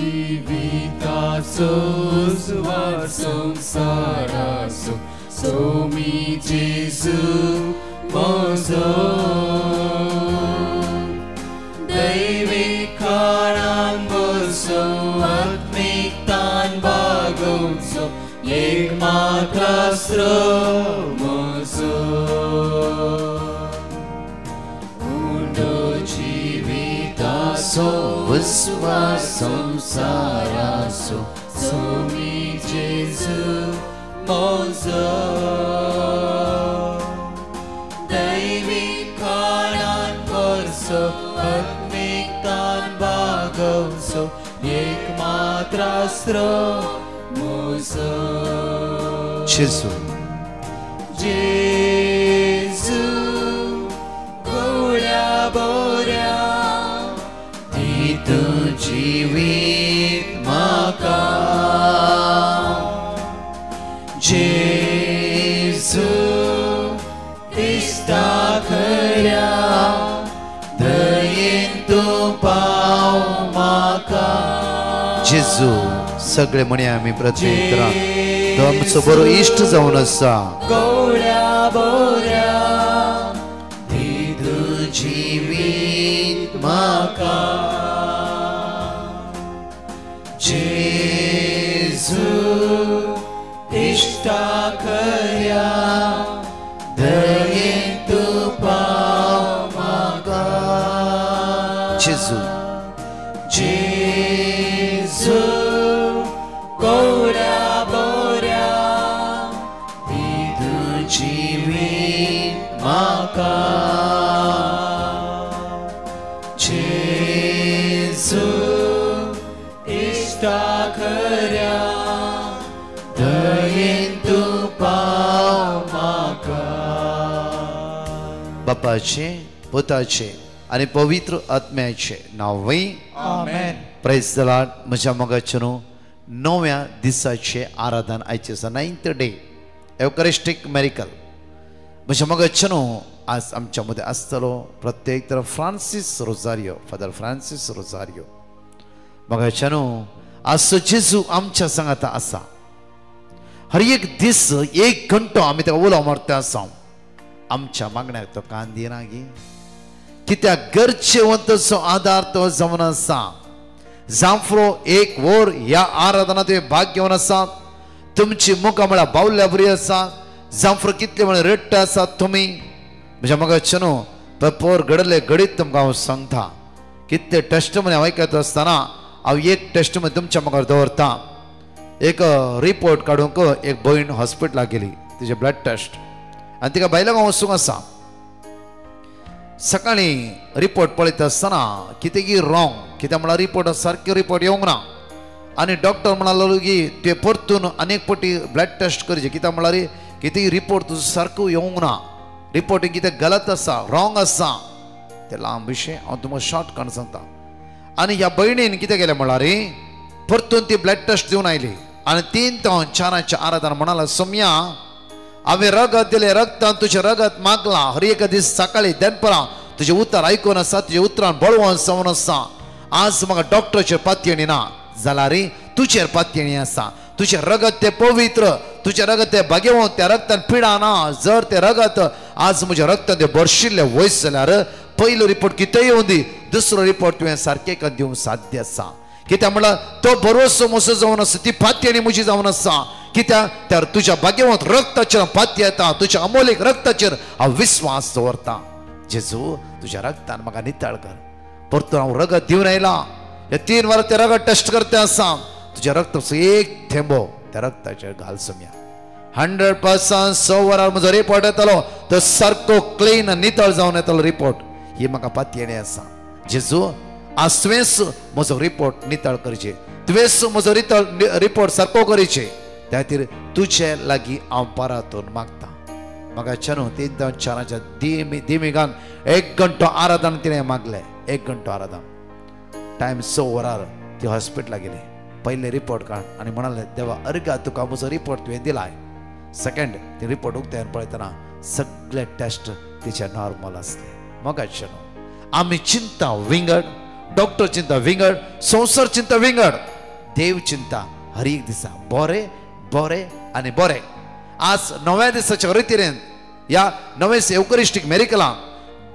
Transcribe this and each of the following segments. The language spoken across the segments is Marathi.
जिविताचो सुवार संसाराचो सोमी जेजू म्हजो दैवीक खाणान बसो आत्मिकतान बागोवचो एक मात्र आसरो म्हजो उंडो जिविताचो विश्वास संसाराचो सोमी जेजू म्हजो दैवीक खाणान बसो आत्मिकतान बागोवचो एक मात्र आसरो म्हजो जेजू जेजू गोड्या बोऱ्या दितू जिवीत म्हाका जेजू इश्टा खऱ्या दयेन तूं पाव म्हाका जेजू सगळे म्हणे आम्ही प्रत्येक तो आमचो बरो इश्ट जावन आसा गोड्या बोऱ्या दितू जिवीत म्हाका जेजू इश्टा खऱ्या दयेन तूं पाव म्हाका जेजू जेजू गोड्या बोऱ्या दितू जिवीत म्हाका जेजू इश्टा खऱ्या दयेन तूं पाव म्हाका बापाचे पुताचे आणि पवित्र आत्म्याचे नांवय आमेन प्रेज द लॉर्ड म्हज्या मोगाचेनो नव्या दिसाचे आराधन आयचे आसा 9th डे एवकरिस्टीक मेरिकल म्हज्या मोगाचेनो आज आमच्या मदें आसतलो प्रत्येक तर फ्रांसीस रोजारियो फादर फ्रांसीस रोजारियो मोगाचेनो आज जेजू आमच्या सांगात आसा हर एक दीस 1 घंटो आमी ताका उलोव मारता आसा आमच्या मागण्याक तो कान दिना गी कित्याक गरजेवंतचो आधार तो जावन आसा जांफ्रो एक वर ह्या आराधनात भाग घेवन आसात तुमची मुखां म्हळ्यार बावल्या बरी आसा जांफ्रो कितले म्हळ्यार रडटा आसात तुमी म्हज्या मोगाचेनो पेपर घडले घडीत तुमकां हांव सांगता कितले टेस्टमनी हांव आयकता आसतना हांव एक टेस्टमनी तुमच्या मुखार दवरता एक रिपोर्ट काडूंक एक भयण हॉस्पिटलाक गेली तिचे ब्लड टेस्ट आनी तिका बायलाक हांव वचूंक आसा सकाळी रिपोर्ट पळयता आसतना कितें रॉंग कित्याक म्हळ्यार रिपोर्ट सारकी रिपोर्ट येवंक ना आनी डॉक्टर म्हणालो की तुवें परतून अनेक फावटी ब्लड टेस्ट करचें कित्याक म्हळ्यार कितें रिपोर्ट तुजो सारको येवंक ना रिपोर्टींग कितें गलत आसा रॉंग आसा ते लांब विशय हांव तुमकां शॉर्ट काडून सांगता आनी ह्या भयणीन कितें केलें म्हळ्यार परतून ती ब्लड टेस्ट दिवन आयली आनी 3 ते 4 आराधना म्हणाला सोम्या हांवें रगत दिलें रगतान तुजें रगत मागलां हर एक दीस सकाळीं दनपरां तुजें उतर आयकून आसा तुजें उतरान बळवून जावन आसा आज म्हाका डॉक्टराचेर पातयेणी ना जाल्यार तुजेर पातयेणी आसा तुजें रगत तें पवित्र तुजें रगत तें भाग्यवंत त्या रगतान पिडा ना जर तें रगत आज म्हज्या रगतान तें बरशिल्लें वयस जाल्यार पयलो रिपोर्ट कितेंय येवं दी दुसरो रिपोर्ट तुवें सारकें करून दिवंक साध्य आसा कित्याक म्हळ्यार तो भरवंसो मोसो जावन आसा ती पातयेणी म्हजी जावन आसा कित्याक तर तुज्या भाग्यवंत रक्ताचेर पातये येता तुज्या अमोलीक रक्ताचेर हांव विश्वास दवरता जेजू तुज्या रक्तान म्हाका नितळ कर परतून हांव रगत दिवन आयला हे 3 वरां ते रगत टेस्ट करता आसा तुज्या रक्ताचो एक थेंबो त्या रक्ताचेर घाल सोम्या 100% 100 वरां म्हजो रिपोर्ट येतलो तो सारको क्लीन नितळ जावन येतलो रिपोर्ट ही म्हाका पातयेणी आसा जेजू आज तुवेंच म्हजो रिपोर्ट नितळ करचें तुवेंच म्हजो रिपोर्ट सारको करचें त्या खातीर तुजे लागीं हांव पारातून मागता म्हाका चनू 3 ते 4 दिमिगान 1 घंटो आराधन तिणें मागलें 1 घंटो आराधन टायम 6 वरार ती हॉस्पिटलाक गेली पयले रिपोर्ट काड आनी म्हणालें देवा अर्गा तुका म्हजो रिपोर्ट तुवें दिलाय सेकंड ती रिपोर्ट उक्त्यान पळयतना सगळे टेस्ट तिचे नॉर्मल आसले म्हाका चनू आमी चिंता विंगड डॉक्टर चिंता विंगड संवसार चिंता विंगड देव चिंता हर एक दिसा बरे बरे आनी बरे. आज नव्या दिसाच्या रितीन या नवे एवकरिस्टीक मेरिकलां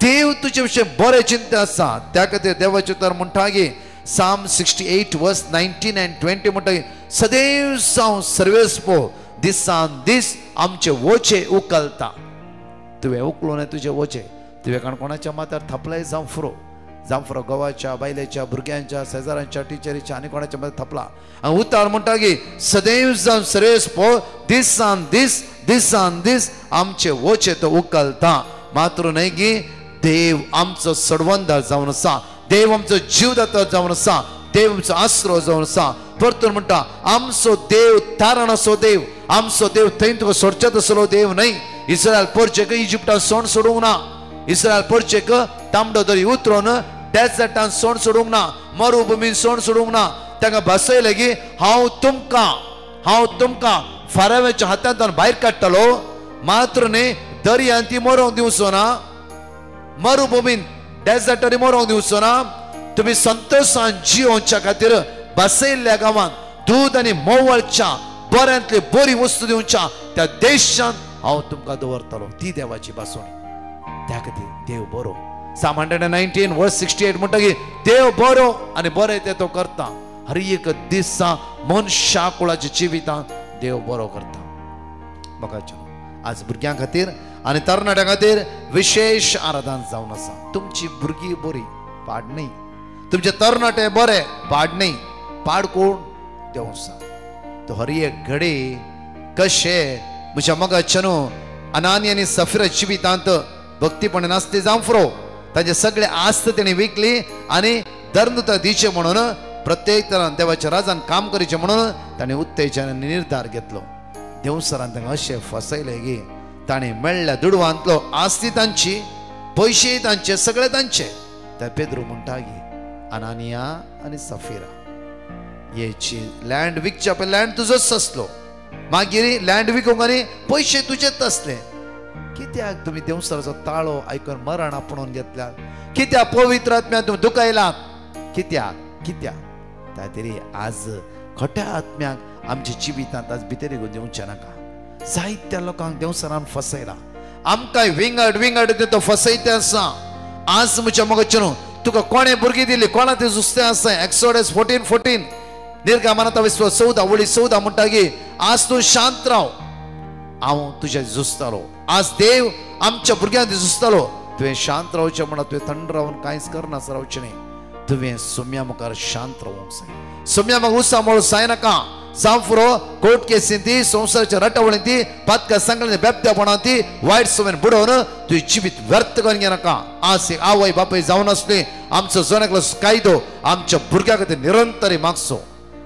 देव तुजे विशयी बरे चिंता आसा. त्या खातीर देवाचे उतर म्हणटा की Psalm 68 verse 19 and 20 म्हणटा की सदैव जावं सर्वेस्पो दिसान दीस आमचे वोचे उखलता. तुवें उखलून तुजे वोचे तुवें कोणाच्या माथ्यार थपलाय जावं फुरो गोवाच्या बायलेच्या भुरग्यांच्या शेजाऱ्यांच्या टिचरीच्या आनी कोणाच्या माथ्यार थपला. आनी उतार म्हणटा की सदैव जावं सर्वेस्पो दिसान दीस आमचे वोचे तो उखलता. मात्र न्हय की देव आमचो सडवंदार जावन आसा, देव आमचो जीवदाता जावन आसा, देव आमचो आसरो जावन आसा. परतून म्हणटा आमचो देव तारण असो देव, आमचो देव थंय तुका सोडचेत असलो देव न्हय. इस्रायल परचेक इजिप्टान सोण सोडूंक ना, इस्रायल परचेक तांबडो दरी उतरोवन डेझर्टान सोण सोडूंक ना, मरुभुमीन सोण सोडूंक ना. तांकां भासयलें की हांव तुमकां फाराव्याच्या हातांतल्यान भायर काडटलो. मात्र न्ही दर्यान ती मरोंक दिवचो ना, मरुभुमीन डेझर्टांनी मरोंक दिवचो ना. तुम्ही संतोषान जिवोवच्या खातीर बसयल्ल्या गांवांत दूध आनी मोवळच्या बऱ्यांतली बरी वस्तू दिवच्या त्या देशांत हांव तुमकां दवरतलो. ती देवाची बासोणी. त्या खातीर देव बरो. Psalm 119 verse 68 म्हणटा की देव बरो आनी बरें तें तो करता. हर एक दिसा मनशा कुळाच्या जिवितांत देव बरो करता. म्हाका आज भुरग्यां खातीर आनी तरणाट्यां खातीर विशेष आराधन जावन आसा. तुमची भुरगीं बरी पाड न्हय, तुमचे तरणाटे बरे पाड न्हय. पाड कोण? देव आसा. तो हर एक घडी कशे म्हज्या मोगाच्या न्हू अनानी आनी सफिरा जिवितांत भक्तीपण नासते जावं फुरो ताचे सगळे आस्त तेणी विकली आनी धर्मता दिचे म्हणून प्रत्येक तरान देवाच्या राजान काम करचे म्हणून ताणें उत्तेजन निर्धार घेतलो. देवसरान तांकां अशें फसयलें की ताणें मेळ्ळ्या दुडवांतलो आस्ती तांची, पयशे तांचे, सगळे तांचे. त्या पेद्रू म्हणटा की अनानिया आनी सफिरा हेची लँड विकच्या पयलीं लँड तुजोच आसलो, मागीर लँड विकूंक आनी पयशे तुजेच आसले. कित्याक तुम्ही देवसराचो ताळो आयकून मरण आपणून घेतल्यात? कित्याक पवित्र आत्म्यान तुम्ही दुखायलात? कित्याक त्या तरी आज खोट्या आत्म्याक आमच्या जिवितांत आज भितर देवचे नाका. जायत्या लोकांक देवसरान फसयला. आमकांय विंगड तो फसयते आसा. आज म्हज्या मोगाचें न्हू तुका कोणे भुरगीं दिली, कोणा ते जुस्तें आसा. एक्सोडस 14:14 निर्गमनांत 14 म्हणटा की आज तूं शांत राव, हांव तुज्या जुस्तालो. आज देव आमच्या भुरग्यांक जुस्तालो. तुवें शांत रावचें म्हणा, तुवें थंड रावन कांयच करनास रावचें न्ही. तुवें सुम्या मुखार शांत रावूंक जाय. सुम्या म्हाका उसामोळ जायनाका. जावं फुरो कोर्ट केसीन ती, संवसाराच्या रटावळीन ती, पातका सांगले बेबद्यापणान ती, वायट सवयेन बुडोवन तुवें जिवीत व्यर्थ करून घेनाका. आज आवय बापूय जावन आसली आमचो जोनेकलो कायदो आमच्या भुरग्यां खातीर निरंतर मागचो.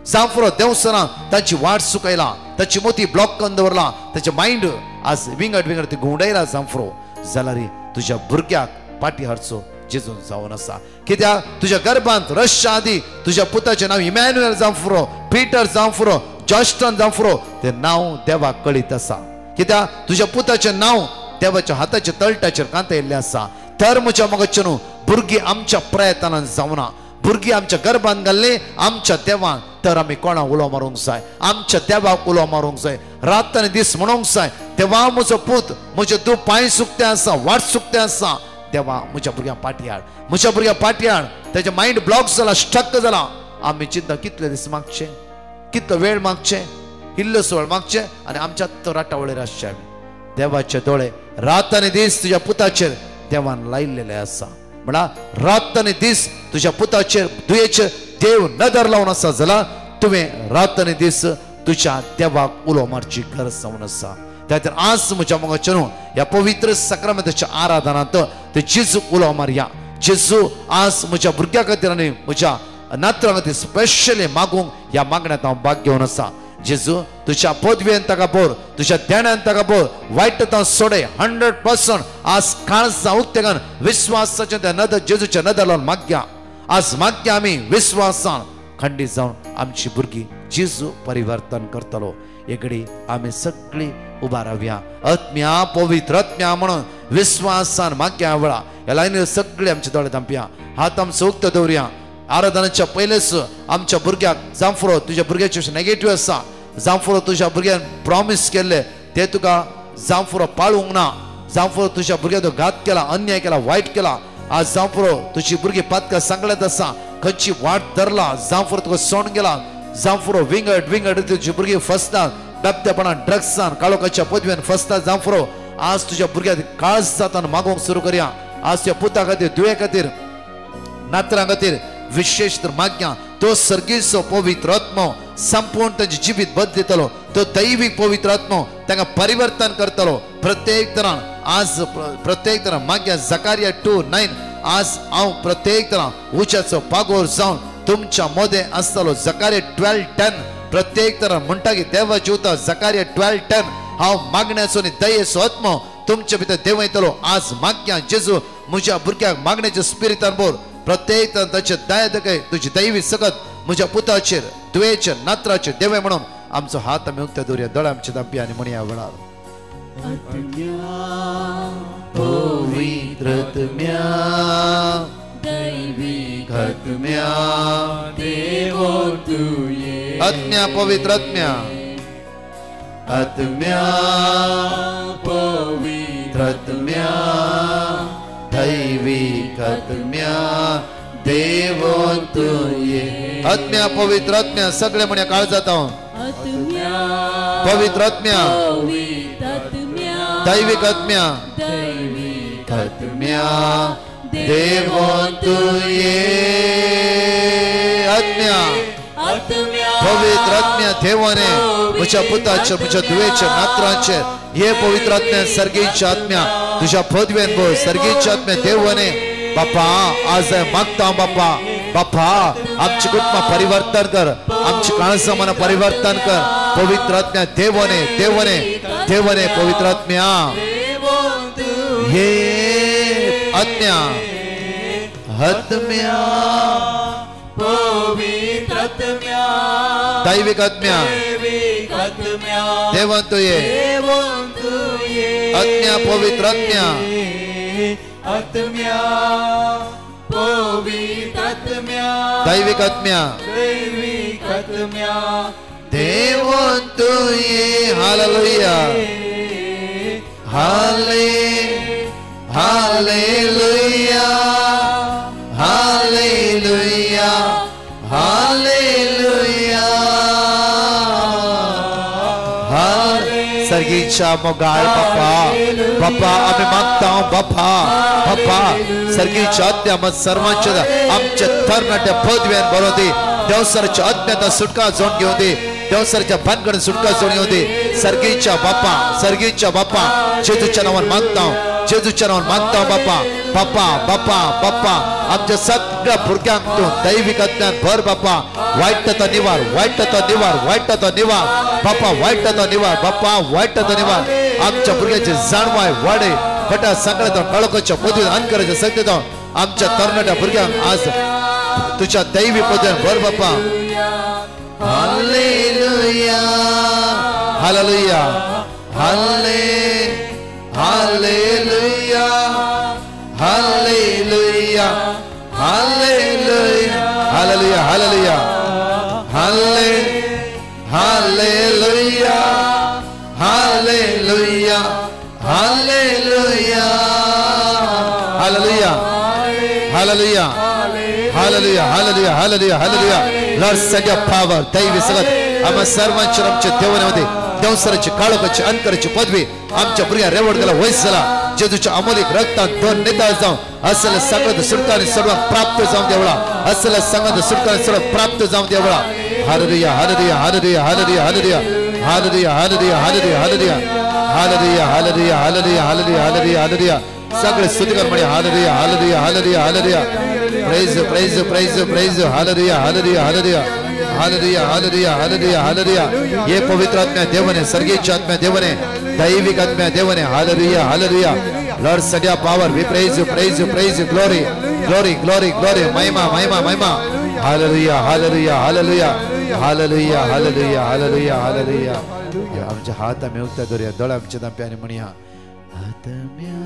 जावं फुरो देवसरान ताची वाट सुकयला, ताची मोती ब्लॉक करून दवरला, ताचे मायंड आज विंगड ती घुंवडायला. जावं फुरो जाल्यार तुज्या भुरग्याक पाटी हाडचो जेजून जावन आसा. कित्याक तुज्या गर्भांत रश्या आदी तुज्या पुताचें नांव इमॅन्युएल जावं फुरो, पिटर जावं फुरो, जॉस्टन जावं फुरो, तें नांव देवाक कळीत आसा. कित्याक तुज्या पुताचें नांव देवाच्या हाताच्या तळटाचेर कांतयल्लें आसा. तर म्हज्या मोगाचें न्हू भुरगीं आमच्या प्रयत्नान जावना. भुरगीं आमच्या गर्भांत घाल्ली आमच्या देवान. तर आमी कोणाक उलो मारूंक जाय? आमच्या देवाक उलो मारूंक जाय. रात आनी दीस म्हणूंक जाय देवा म्हजो पूत, म्हजे तूं पांय सुकतें आसा, वाट सुकतें आसा. देवा म्हज्या भुरग्यांक पाटी हाड, म्हज्या भुरग्यांक पाटी हाड. तेजे मायंड ब्लॉक जाला, स्टक जाला. आमी चिंता कितले दीस मागचे, कितलो वेळ मागचे, इल्लोसो वेळ मागचे आनी आमच्यात राटावळेर आसचे आमी. देवाचे दोळे रात आनी दीस तुज्या पुताचेर देवान लायिल्लेले आसा. म्हणा रात आनी दीस तुज्या पुताचेर दुयेचेर देव नदर लावन आसा जाल्यार तुवें रात आनी दीस तुज्या देवाक उलो मारची गरज जावन आसा. त्या खातीर आज म्हज्या मोगाचें न्हू ह्या पवित्र सक्रामेंताच्या आराधनांत ते जेजूक उलो मारया. जेजू आज म्हज्या भुरग्यां खातीर आनी म्हज्या नातरां खातीर स्पेशली मागूंक ह्या मागण्यात हांव भाग घेवन आसा. जेजू तुज्या पदवेन ताका बोर, तुज्या ध्यानान ताका बोर, वायटतां सोडय 100%. आज काळजां उक्तेगान विश्वासाचें त्या नदर जेजूच्या नदर लावन मागया. आज मागया आमी विश्वासान खंडीत जावन आमची भुरगीं जेजू परिवर्तन करतलो. एगडी आमी सगळीं उबा रावया. आत्म्या पवित्र आत्म्या म्हणून विश्वासान मागया वेळा ह्या लायनीर सगळे आमचे दोळे धांपया. हात आमचो उक्तो दवरया आराधनाच्या पयलेच आमच्या भुरग्याक जांफरो तुझ्या भुरग्याचे नेगेटिव्ह आसा जांफरो तुझ्या भुरग्यान प्रॉमिस केले ते तुका जांफरो पाळूंक ना जांफरो तुझ्या भुरग्याचो घात केला अन्याय केला वाईट केला आज जांफरो तुझी भुरगी पातका सांगल्यात आसा खंयची वाट धरला जांफरो तुका सोड गेला जांफरो विंगड तुझी भुरगी फसतात बेबतेपणान ड्रग्सान काळोखाच्या पदव्यान फसतात जांफरो आज तुझ्या भुरग्याक काळज जाताना मागोवंक सुरू करया आज तुझ्या पुता खातीर दुये खातीर नातरां खातीर विशेष तर मागया तो सर्गीचो पवित्र आत्मो संपूर्ण तांचे जिवीत बदलितलो तो दैवीक पवित्र आत्मो तांकां परिवर्तन करतलो प्रत्येक तरान आज प्रत्येक तरान मागया जकारिया 2:9 आज हांव प्रत्येक तरान उच्याचो पागोर जावन तुमच्या मोदे आसतलो जकारिया 12:10 प्रत्येक तरान म्हणटा की देवाची उतर जकारिया 12:10 हांव मागण्याचो आनी दयेचो आत्मो तुमच्या भितर देवयतलो आज मागया जेजू म्हज्या भुरग्याक मागण्याच्या स्पिरितान बोर प्रत्येक तांचे दया दगय तुझी दैवी सकत म्हज्या पुताचेर तुवेचेर नात्राचेर देवे म्हणून आमचो हात आमी उक्ते दवरया दोळे आमचे दांपी आनी म्हणया वेळार पवित्र आत्म्या दैवीक आत्म्या देवो तुये आत्म्या पवित्र आत्म्या आत्म्या पवित्र आत्म्या दैवीक आत्म्या देवो तुये आत्म्या पवित्र आत्म्या सगळे म्हणे काळ जाता पवित्र आत्म्या दैविक आत्म्या आत्म्या देवो तुये आत्म्या पवित्र आत्म्या देवाने म्हज्या पुताचेर म्हज्या दुयेचेर नातरांचेर हे पवित्र आत्म्या सर्गीच्या आत्म्या तुझ्या पदवेन बोल सर्गीच्या आत्म्या देवाने बापा आज मागता बापा बापा आमची कुटुंबा परिवर्तन कर आमची काळजा मना परिवर्तन कर पवित्र आत्म्या देवाने देवाने देवाने पवित्र आत्म्या हे आत्म्या आत्म्या पवित्र आत्म्या दैविक आत्म्या देवन तुये आत्म्या पवित्र आत्म्या आत्म्या पवित्र आत्म्या दैविक आत्म्या देवन तुये हालेलुया हाले हालेलुया हालेलुया हालेलुया सर्गीच्या मोगाळ बापा बापा आम्ही मागता बापा बापा सर्गीच्या आत्म्या मत सर्वांच्या आमच्या तरणाट्या पदव्यान बरोदी देवसरच्या आत्म्यात सुटका जोड घेऊन दे देवसरच्या भानगड सुटका जोड घेऊन दे सर्गीच्या बापा जेजूच्या नावान मागता जेजूच्या नावान मागता बापा बापा बापा बापा आमच्या सगळ्या भुरग्यांक तू दैविक आत्म्यान भर बापा वाईटता निवार बापा वाईटता निवार बापा वाईटता निवार आमच्या भुरग्याचे जाणवाय वाडे फटा सांगण्यात काळोखाच्या पदवीत अनकराच्या सत्तेत आमच्या तरणाट्या भुरग्यांक आज तुझ्या दैवी पदव्यान भर बापा hallelujah hallelujah hallelujah hallelujah hallelujah hallelujah hallelujah hallelujah hallelujah hallelujah hallelujah hallelujah hallelujah hallelujah hallelujah hallelujah lord send your power दैवी सगत आम्हा सर्वांच्या आमच्या देवामध्ये देवसराची काळोखाची अंतराची पदवी आमच्या भुरग्या रेवड गेला वयस झाला जेजूच्या अमोलिक रक्तान दोन निदाळ जाऊन असले सगळं सुटकाने सर्व प्राप्त जाऊन देवळा असले सगळं सुटकाने सर्व प्राप्त जाऊन देवळा hallelujah hallelujah hallelujah hallelujah hallelujah hallelujah hallelujah hallelujah hallelujah hallelujah hallelujah hallelujah hallelujah hallelujah सगळे स्तुतिकर म्हणे hallelujah hallelujah hallelujah hallelujah praise praise praise praise hallelujah hallelujah hallelujah hallelujah hallelujah hallelujah hallelujah ये पवित्र आत्म्या देवने सर्गीच्या आत्म्या देवने दैविक आत्म्या देवने hallelujah hallelujah lord send your power we praise you praise you praise you glory glory glory glory महिमा महिमा महिमा hallelujah hallelujah hallelujah hallelujah hallelujah hallelujah hallelujah आमच्या हात आम्ही उक्ता धरूया दोळ आमच्या दांप्याने म्हणया आत्म्या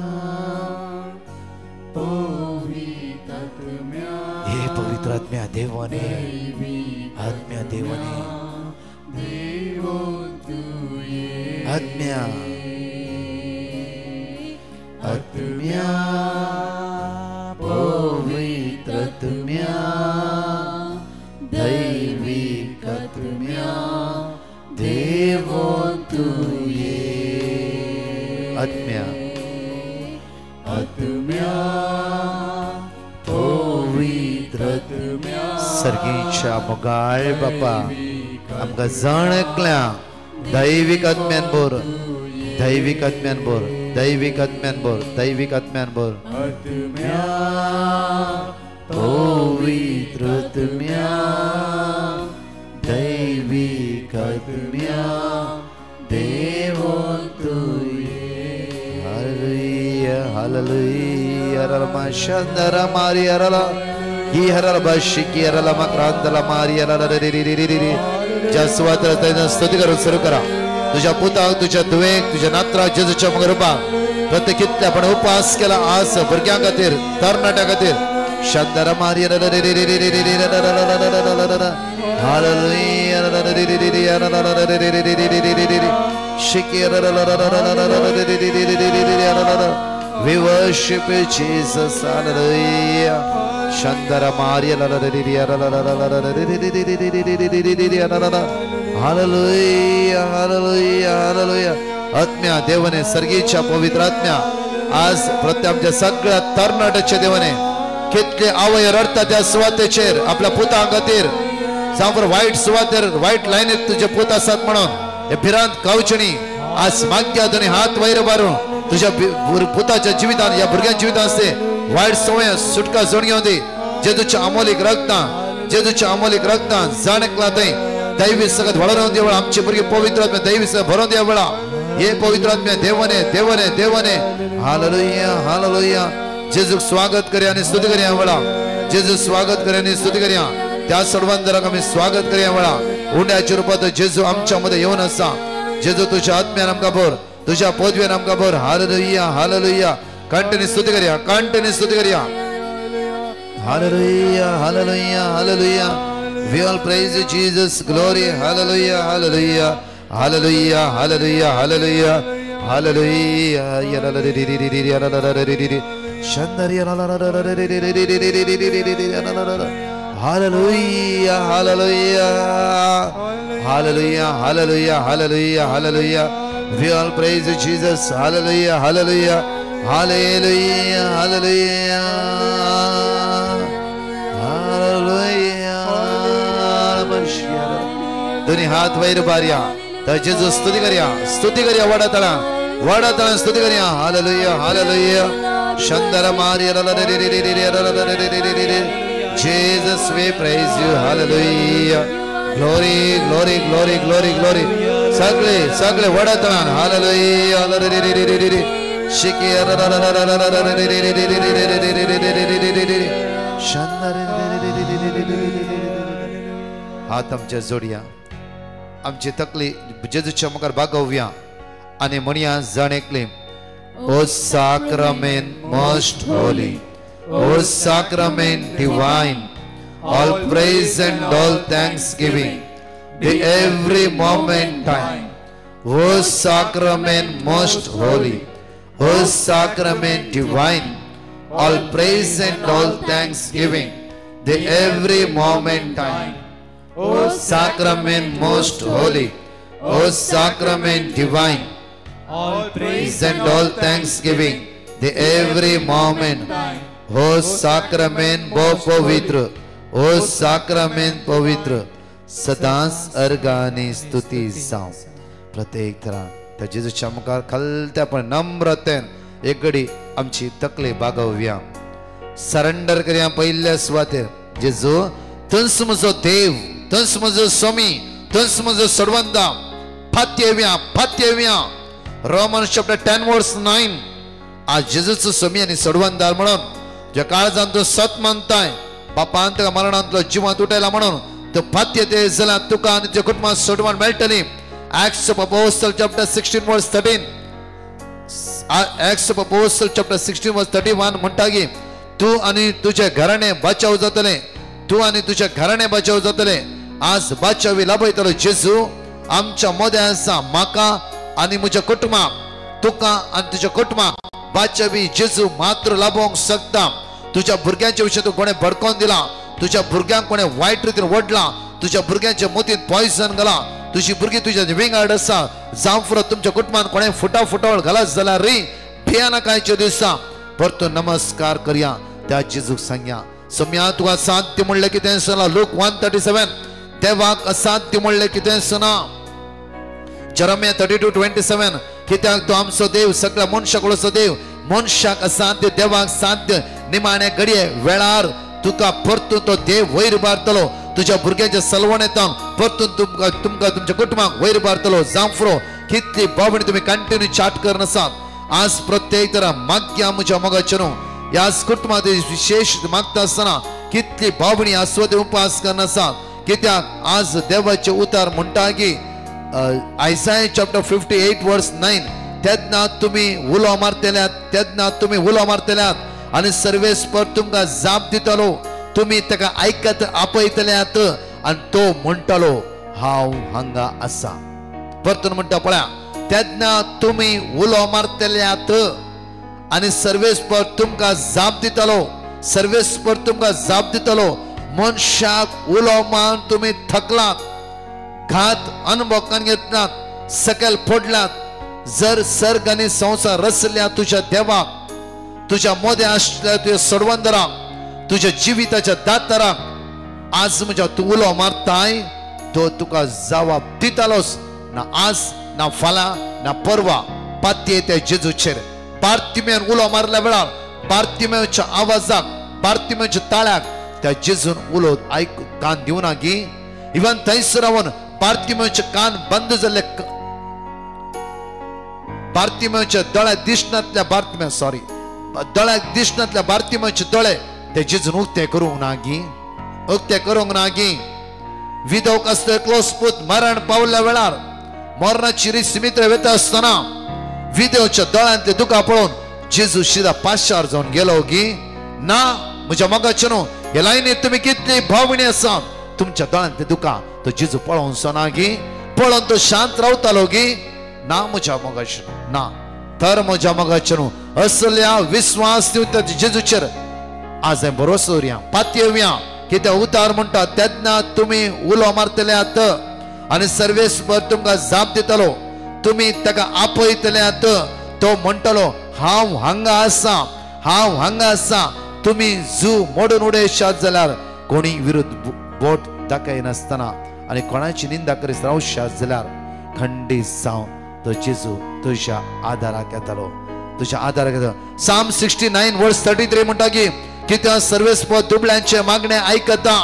हे पवित्र आत्म्या देवाने आत्म्या देवाने आत्म्या आत्म्या पवित्र आत्म्या दैविक आत्म्या देवो तू ये आत्म्या आत्म्या पवित्र आत्म्या सर्गीच्या मोगाळ बापा आमकां जाणकल्या दैविक आत्म्यान बोर दैविक आत्म्यान बोर दैविक आत्म्यान बोर दैविक आत्म्यान बोर आत्म्या पवित्र आत्म्या दैविक आत्म्या देवो तू हालेलुया हालेलुया रमा शंदरा मारी अरला ही हरला बशिकी अरला मक्रांतला मारी अरला रे रे रे रे जसवात्र त्याने स्तुती करून सुरू करा तुझ्या पुताक तुझ्या दुवेक तुझ्या नात्रा जेजूच्या मग रूपा प्रत्येकितल्या आपण उपवास केला आज भुरग्यां खातीर तरणाट्यां खातीर शंदरा मारी अरला रे रे रे रे रे रे हालेलुया रे रे रे रे रे शिकी we worship Jesus hallelujah Shandara Maria hallelujah hallelujah hallelujah आत्म्या देवाने सर्गीच्या पवित्र आत्म्या आज प्रत्येक सगळ्या तरणाट्याच्या देवाने कितले आवय रडता त्या सुवातेचेर आपल्या पुता खातीर जावं वाईट सुवातेर वाईट लाईनीत तुझे पुत आसात म्हणून हे भिरांत कावचणी आज मागया दोन्ही हात वयर मारून तुझ्या पुताच्या जिवितान या भुरग्यांच्या जिवितान असते वाईट सवय सुटका जोड घेऊन दे जेजूच्या अमोलिक रक्तान जाणकला थंय दैवी सगळ्यात वळोवन दे वेळा आमची भुरगीं पवित्र आत्म्या दैवी सगळ्यात भरोवन दे वेळा हे पवित्र आत्म्या देवाने देवाने देवाने हालेलुया हालेलुया जेजूक स्वागत करया आनी स्तुती करया वेळा जेजू स्वागत करया आनी स्तुती करया त्या सर्वांदराक आमी स्वागत करया वेळा उंड्याच्या रूपात जेजू आमच्या मध्ये येवन आसा जेजू तुझ्या आत्म्यान आमकां भर तुझ्या पदव्यान आमकां भर हालेलुया हालेलुया कंटिन्यू स्तुती करया hallelujah hallelujah hallelujah we all praise you Jesus glory hallelujah hallelujah hallelujah hallelujah hallelujah hallelujah shandari hallelujah hallelujah hallelujah hallelujah hallelujah hallelujah we all praise you Jesus hallelujah hallelujah hallelujah hallelujah दोन्ही हात वैर बारिया तर जेजू स्तुती करिया वडा तळा स्तुती करिया हालेलुया हालेलुया शंदर मारिया Jesus we praise you hallelujah glory glory glory glory glory सगळे वडा तळा हालेलुया शिकिया शंदर हात आमच्या जोडया आमची तकली जेजूच्या मुखार बागोवया आणि म्हणया जाणेकले ओ sacrament most holy O sacrament divine all praise and all thanksgiving the every moment time O sacrament most holy O sacrament divine all praise and all thanksgiving the every moment time O sacrament most holy, O sacrament divine, all praise and all thanksgiving, the every moment. O sacrament पवित्र, O sacrament पवित्र, सदांच अर्गानी स्तुती जावं. प्रत्येक तरान त्या जेजूच्या मुखार खालत्यापण नम्रतेन एक घडी आमची तकली बागोवया. सरेंडर करया पयल्या सुवातेर जेजू तुंस म्हजो देव तुंस म्हजो स्वामी तुंस म्हजो सर्वंता फात्येव्या रोमन्स चॅप्टर 10 वर्स 9 आज जेजूचो स्वामी आनी सर्वंतार म्हणून ज्या काळजान तो सत मानताय बापान ताका मरणांतलो जिवांत उठयला म्हणून तो फात्यते जाल्यार तुका आनी तुज्या कुटुंबाक सोडवण मेळटली. Acts of Apostles chapter 16 verse 13 Acts of Apostles chapter 16 verse 31 म्हणटा की तू आनी तुझे घराणे बचाव जातले तू आणि तुझ्या घराणे बचाव जातले आज बचावी लाभयतलो जेजू आमच्या मोद्या आसा म्हाका आणि म्हज्या कुटुंबाक तुका आणि तुझ्या कुटुंबाक बचावी जेजू मात्र लाभोंक शकता तुझ्या भुरग्यांच्या विशयी तू कोणे भडकोवन दिला तुझ्या भुरग्यांक कोणे वायट रितीन ओडला तुझ्या भुरग्यांच्या मोतीन पॉयझन घाला तुझी भुरगीं तुझ्या विंगड आसा जावं तुमच्या कुटुंबान कोणे फुटाफुटावळ घालत जाल्यार री भियाना कांयच्या दिसा परतो नमस्कार करया त्या जेजूक सांगया सम्या तुका असाध्य म्हणलें कितें सना लूक 1:37 देवाक असाध्य म्हणलें कितें सना जरम्या 32:27 कित्याक तो आमचो देव सगळ्या मनशाक वळखचो देव मनशाक असाध्य देवाक साध्य निमाणे घडये वेळार तुका परतून तो देव वयर बारतलो तुझ्या भुरग्यांच्या सलवणेतान परतून तुमकां तुमच्या कुटुंबाक वयर बारतलो जांफ्रो कितली बावणी तुम्ही कंटिन्यू चाट करन आसात आज प्रत्येक तरा माग्या म्हज्या मोगाचें याच कुटुंबात विशेष मागता आसतना कितली बावणी आस्वाद उपास करन आसात कित्याक आज देवाचे उतार म्हणटा की आयसाया चॅप्टर 58:9 तेदना तुम्ही उलो मारतल्यात तेदना तुम्ही उलो मारतल्यात आणि सर्वेस पर तुमकां जाप दितलो तुम्ही ताका आयकत आपयतल्यात आणि तो म्हणटलो हांव हांगा आसा परतून म्हणटा पळया तेदना तुम्ही उलो मारतल्यात आणि सर्वेस पर तुमकां जाप दितलो सर्वेस पर तुमकां जाप दितलो मनशाक उलो मारून तुम्ही थकलात घात अनुभव घेतलात सकयल पडलात जर सर्ग आणि संसार रचल्या तुझ्या देवाक तुझ्या मोद्या आसल्या तुझ्या सडवंदराक तुझ्या जिविताच्या दाताराक आज म्हज्या तू उलो मारताय तो तुका जबाब दितलोस ना आज ना फाल्यां ना परवा पातये त्या जेजूचेर पार्थिमेन उलो मारल्या वेळार पार्थिमेच्या आवाजाक पार्थिमेच्या ताळ्याक त्या जेजून उलो आयक कान दिवना गी इवन थंयसर रावन पार्थिमेचे कान बंद जाल्ले पार्थिमेच्या दोळ्या दिसनातल्या पार्थिमे सॉरी दोळ्याक दिसनातल्या पार्थिमेचे दोळे ते जेजून उक्ते करूंक ना गी उक्ते करूंक ना गी विधवक असतो एकलो पूत मरण पावल्या वेळार मरणाची रीत मित्र वेता आसतना विधवच्या दोळ्यांतले दुखा पळोवन जेजू शिदा पाश्चार जावन गेलो गी ना म्हज्या मोगाचें न्हू हे लायनीत तुमी कितली भावणी आसा तुमच्या दोळ्यांतले दुखा तो जेजू पळोवन सोना गी पळोवन तो शांत रावतालो गी ना म्हज्या मोगाचें ना तर म्हज्या मोगाचें न्हू असल्या विश्वास दिवता जेजूचेर आज हांवें भरोसो दवरया पातयेवया कित्याक उतार म्हणटा तेदना तुमी उलो मारतल्यात आनी सर्वेस पर तुमकां जाप दितलो तुमी ताका आपयतल्यात तो म्हणटलो हांव हांगा आसा तुमी जू मोडून उडयशात जाल्यार कोणी विरुद्ध बोट दाखयनासतना आनी कोणाची निंदा करीत रावशात जाल्यार खंडीत जावन तो जेजू तुज्या आदाराक येतलो तुज्या आदाराक येतलो साम 69:33 म्हणटा की कित्याक सर्वेस्प दुबळ्यांचे मागणे ऐकता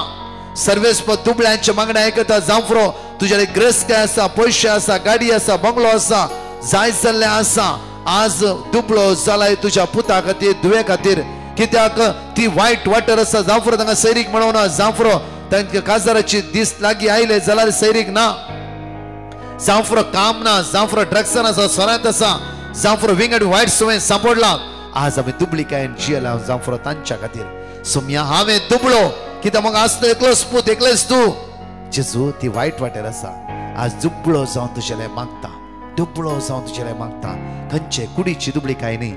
सर्वेस्प दुबळ्यांचे मागणे ऐकता जांफ्रो तुझ्याकडे ग्रेस काय आसा पैसे आसा गाडी आसा बंगलो आसा जाय जाल्ले आसा आज दुबळो जालाय तुझ्या पुता खातीर दुवे खातीर कित्याक ती वायट वाटर आसा जांफ्रो तांकां सैरीक मेळोना जांफ्रो तांकां काजाराची दीस लागीं आयले जाल्यार सैरीक ना जांफ्रो काम ना जांफ्रो ड्रग्सान आसा सोऱ्यांत आसा जांफ्रो विंगड वायट संवय सांपडला आज आम्ही दुबळीकायेन जियेला जांफ्रो तांच्या खातीर सोम्या हांवें दुबळो कित्याक मग आज तो एकलोच पूत एकलेच तूं जेजू ती वायट वाटेर आसा आज दुबळो जावन तुजेले मागता दुबळो जावन तुजेले मागता खंयचे कुडीची दुबळीकाय न्ही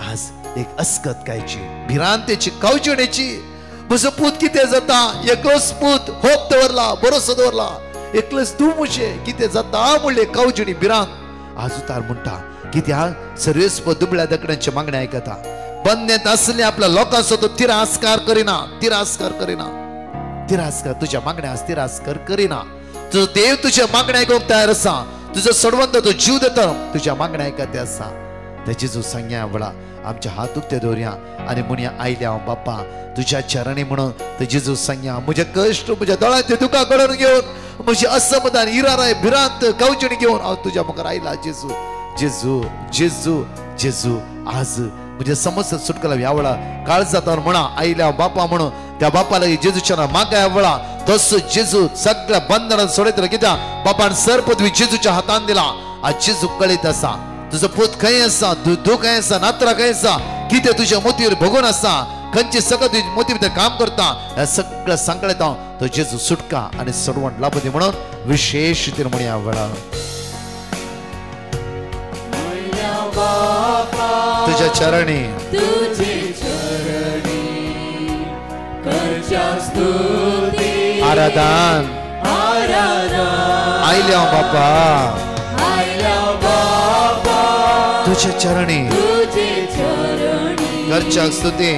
आज एक अस्कत कायची भिरांतेची कावचिणेची म्हजो पूत कितें जाता एकलोच पूत होप दवरला भरोसो दवरला एकलेच तूं मुशे कितें जाता म्हणले कावचिणी भिरांत आज उतार म्हणटा कित्याक सर्वेस्प दुबळ्या दगडांचे मागणे ऐकता बंदेत असले आपल्या लोकांचो तो तिरस्कार करिना तिरस्कार तुझ्या मागण्यास तिरस्कार करिना तुझो देव तुझ्या मागणे ऐकूंक तयार आसा तुझो सडवंत तो जीव देता तुझ्या मागणे ऐकते आसा ते जेजू सांगया वळा आमचे हात उक्ते दवरया आनी म्हणया आयल्या बाप्पा तुझ्या चरणी म्हणून ते जेजू सांगया म्हजे कश्ट म्हज्या दोळ्यांतले दुखा घडोवन घेवन म्हजी असमाधान इराराय भिरांत कावचिणी घेवन हांव तुज्या मुखार आयला जेजू जेजू जेजू जेजू आज म्हणजे समस्या सुटकला ह्या वेळा काळ जाता म्हणा आईल्या बापा म्हणून त्या बापाला जेजूच्या मागा वेळा तस जेजू सगळ्या बंधनां सोडयतलो कित्याक बापान सरपदवी जेजूच्या हातान दिला आज जेजू कळीत आसा तुझो पूत खंय आसा तू खंय आसा नात्रा खंय आसा कितें तुज्या मोतीर भोगून आसा खंयची सगळं तुझी मोती भितर काम करता ह्या सगळ्या संकटांत तो जेजू सुटका आणि सोडवण लाभ दी म्हणून विशेष रीतीन म्हणया वेळा तुझ्या चरणी आराधन आयल्या बापा तुझ्या चरणी घरच्या स्तुती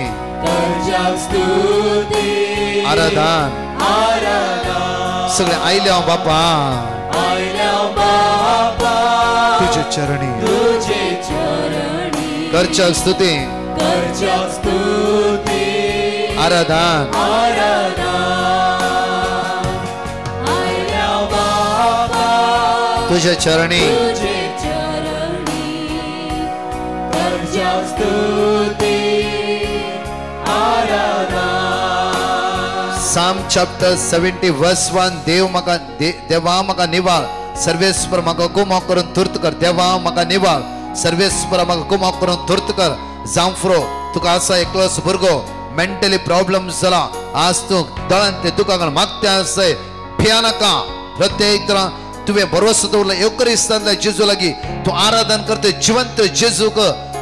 आराधन सगळे आयल्या बापा तुझ्या चरणी घरच्या स्तुती आराधन तुझ्या चरणी Psalm chapter 70 verse 1 देवा म्हाका निवाळ सर्वेस्पर म्हाका गुमाव करून तुर्त कर देवा म्हाका निवाळ सर्वेस्पर म्हाका गुमाव करून तुर्त कर जांफ्रो तुका आसा एकलोच भुरगो मेंटली प्रॉब्लेम्स जाला आज तू दळण ते तुका मागते आसय भिया नाका प्रत्येक तरा तुवें भरोसा दवरला एवकरिस्तांतल्या जेजू लागी तू आराधन करते जिवंत जेजूक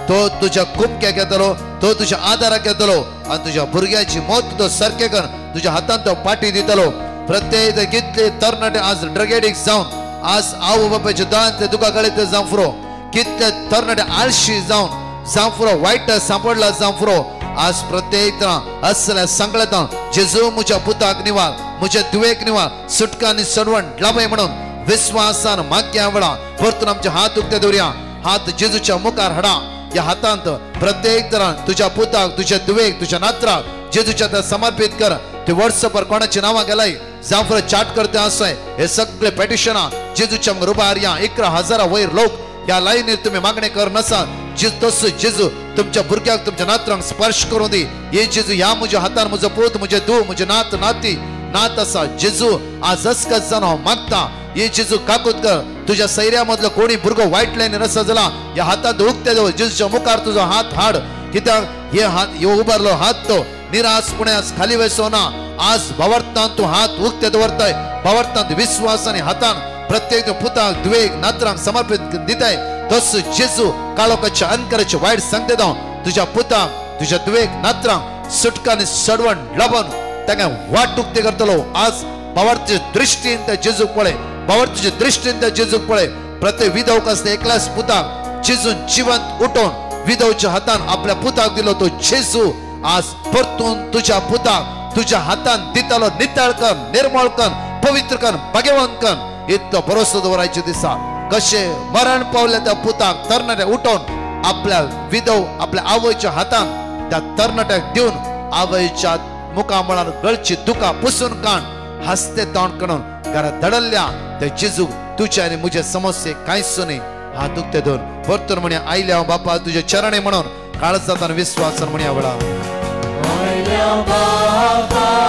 तो तुझ्या कुमक्याक येतलो तो तुझ्या आदाराक येतलो आणि तुझ्या भुरग्याची मौत तो सारखे कर तुझ्या हातान तो पाठी दितलो प्रत्येक कितले तरणाटे आज ड्रग एडिक्ट जावन आज आवय बापायचे दळण ते तुका गळीत जांफरो कितले तरणाटे आळशी जावन जांफरो वायट सांपडला जांफरो आज प्रत्येक तरा असल्या संकटांत जेजू म्हज्या पुताक निवाळ म्हज्या दुवेक निवाळ सुटका आनी सडवण लाभय म्हणून विश्वासान मागया वेळा परतून आमचे हात उक्ते दवरया हात जेजूच्या मुखार हाडा या हातांत प्रत्येक तरान तुझ्या पुताक तुझ्या दुवेक तुझ्या नात्राक जेजूच्या समर्पित कर ते व्हॉट्सअपवर कोणाची नावा गेलाय जांफर चाट करते आसय हे सगळे पेटिशना जेजूच्या रुबार या 11,000 वयर लोक या लाईनीर तुम्ही मागणे कर नसात तस जेजू तुमच्या भुरग्याक तुमच्या नात्रांक स्पर्श करून दी ये जेजू या म्हज्या हातान म्हजो पूत म्हजे दू म्हजे नात नाती नात आसा जेजू आज असकच जाणो मागता ये जेजू काकूत कर तुझ्या सैर्या मधलो कोणी भुरगो वाईट लाईन आसा जाला या हातात उक्ते दवर जेजूच्या मुखार तुझो हात हाड कित्याक हे हात ह्यो उबारलो हात तो निराशपणास खाली वयसोना आज भावार्थान तू हात उक्ते दवरताय भावार्थान विश्वासाने हातान प्रत्येक पुताक दुवेक नात्रांक समर्पित दिताय तस जेजू काळोखाच्या अंधकाराचे वाईट संकेत तुझ्या पुताक तुझ्या दुवेक नात्रांक सुटकाने सडवण लाभून ताका वाट उक्ते करतलो आज भावार्थाचे दृष्टीन त्या जेजूक पळय भावार्थाचे दृष्टीन त्या जेजूक पळय प्रत्येक विधवक असले एकल्याच पुताक जेजून जिवंत उठोन विधवच्या हातान आपल्या पुताक दिलो तो जेजू आज परतून तुझ्या पुताक तुझ्या हातान दितालो नितळ कर निर्मळ कर पवित्र कर भाग्यवान कर इतलो भरोसा दवरायचे दिसा कशे मरण पावल्या त्या पुताक तरणाट्या उठोन आपल्या विधव आपल्या आवयच्या हातान त्या तरणाट्याक दिवन आवयच्या मुखामळार गळची दुका पुसून काण हसते तोंड करून घरात धडल्ल्या त्या जेजू तुझ्या आणि मुझे समस्ये कांयच न्ही हात उक्ते धरून परतून म्हणे आयल्या बापा तुझे चरणे म्हणून काळजात आणि विश्वासान म्हणया वेळा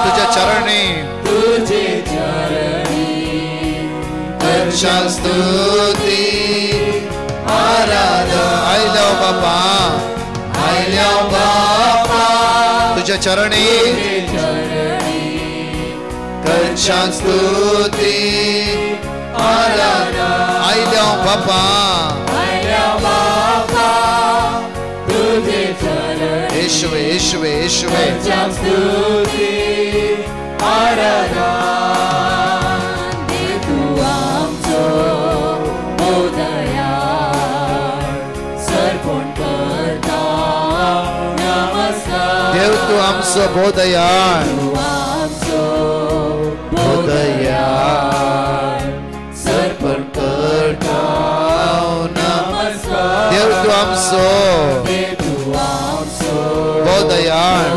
तुझ्या चरणी स्तुती आराधना आयल्या बापा आयल्या बापा तुझ्या चरणी स्तुती आराधना आयल्या बापा येशुवे येशुवे येशुवे स्तुती आराधना देव तू आमचो बोधयाळ बोधयाळ सर्पण करता देव तू आमचो बोधयाळ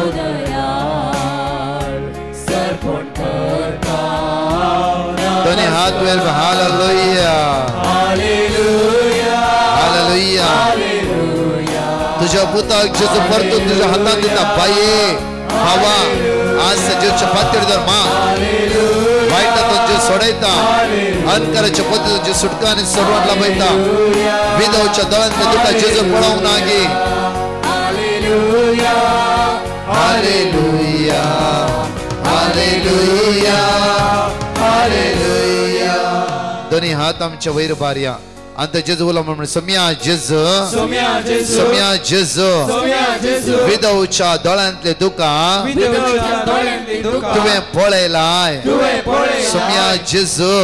दोन्ही हात वर हालेलुया हालेलुया तुझ्या पुताक जेजू परतून तुझ्या हातात दिता बाये भावा आज जेजूच्या पातळीवर माग वाईटातून जे सोडयता अंधकाराच्या पद्धतीतून जे सुटका आणि सोडवण लाभयता विधवच्या दळण ते तुका जेजू पळोवंक ना गे हालेलुया हालेलुया हालेलुया. दोन्ही हात आमच्या वैर बार्या अंत जेजू बोला म्हणून सम्या जेजू सम्या जेजू विधवच्या दोळ्यांतले दुका तुवें पळयलाय. सम्या जेजू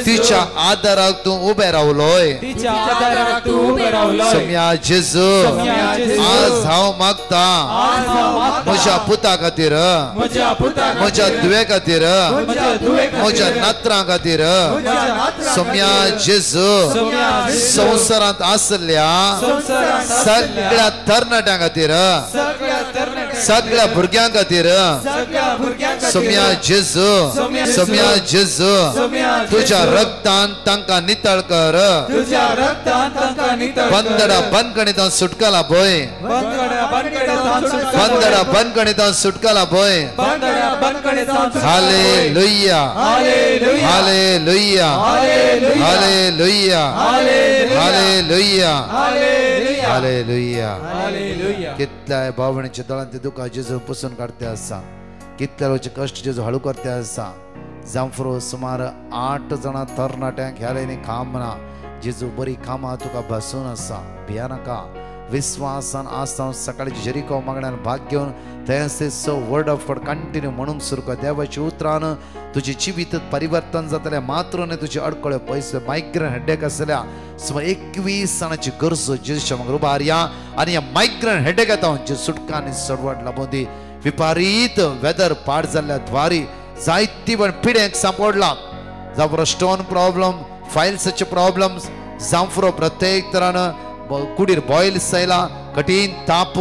तिच्या आदाराक तूं उबे रावलोय. सम्या जेजू आज हांव मागता म्हज्या पुता खातीर म्हज्या दुवे खातीर म्हज्या नातरां खातीर. सम्या जेजू संवसारांत आसल्या सगळ्या तरणाट्यां खातीर सगळ्या भुरग्यां खातीर सम्या जेजू सम्या जेजू तुझ्या रक्तान तांकां नितळ कर. बंदडा बंदकणितां सुटकाला पळय बंदडा बंदकणितां सुटकाला पळय. Hallelujah hallelujah hallelujah hallelujah hallelujah. कितल्याय भावणेच्या दळांत दुखा जेजू पुसून काढते आसा. कितल्या लोकांचे कश्ट जेजू हळू करते आसा. जांफरो सुमार 8 जाणां तरणाट्यांक ह्या लायनी काम ना. जेजू बरी कामां तुका बसून आसा. भिया नाका. विश्वासान आसा सकाळी जरिको मागण्यान भाग घेवन थंय वर्ड ऑफ गॉड कंटिन्यू म्हणूंक सुरू कर. देवाच्या उतरान तुझे जिवीत परिवर्तन जातले. मात्र न्ही तुजे अडकळे पयस मायग्रेन हेडेक आसल्या सुमार 21 जाणांची गरज जेजूच्या मागीर उबारया आनी ह्या मायग्रेन हेडेक येता जे सुटका आनी सडवट लाबून दी. विपरीत वेदर पाड जाल्ल्या द्वारी जायती पण पिड्यांक सांपडला. जावं स्टोन प्रॉब्लम फायल्साचे प्रॉब्लम्स जावं प्रत्येक तरान कुडीर बॉयल्स आयला कठीण ताप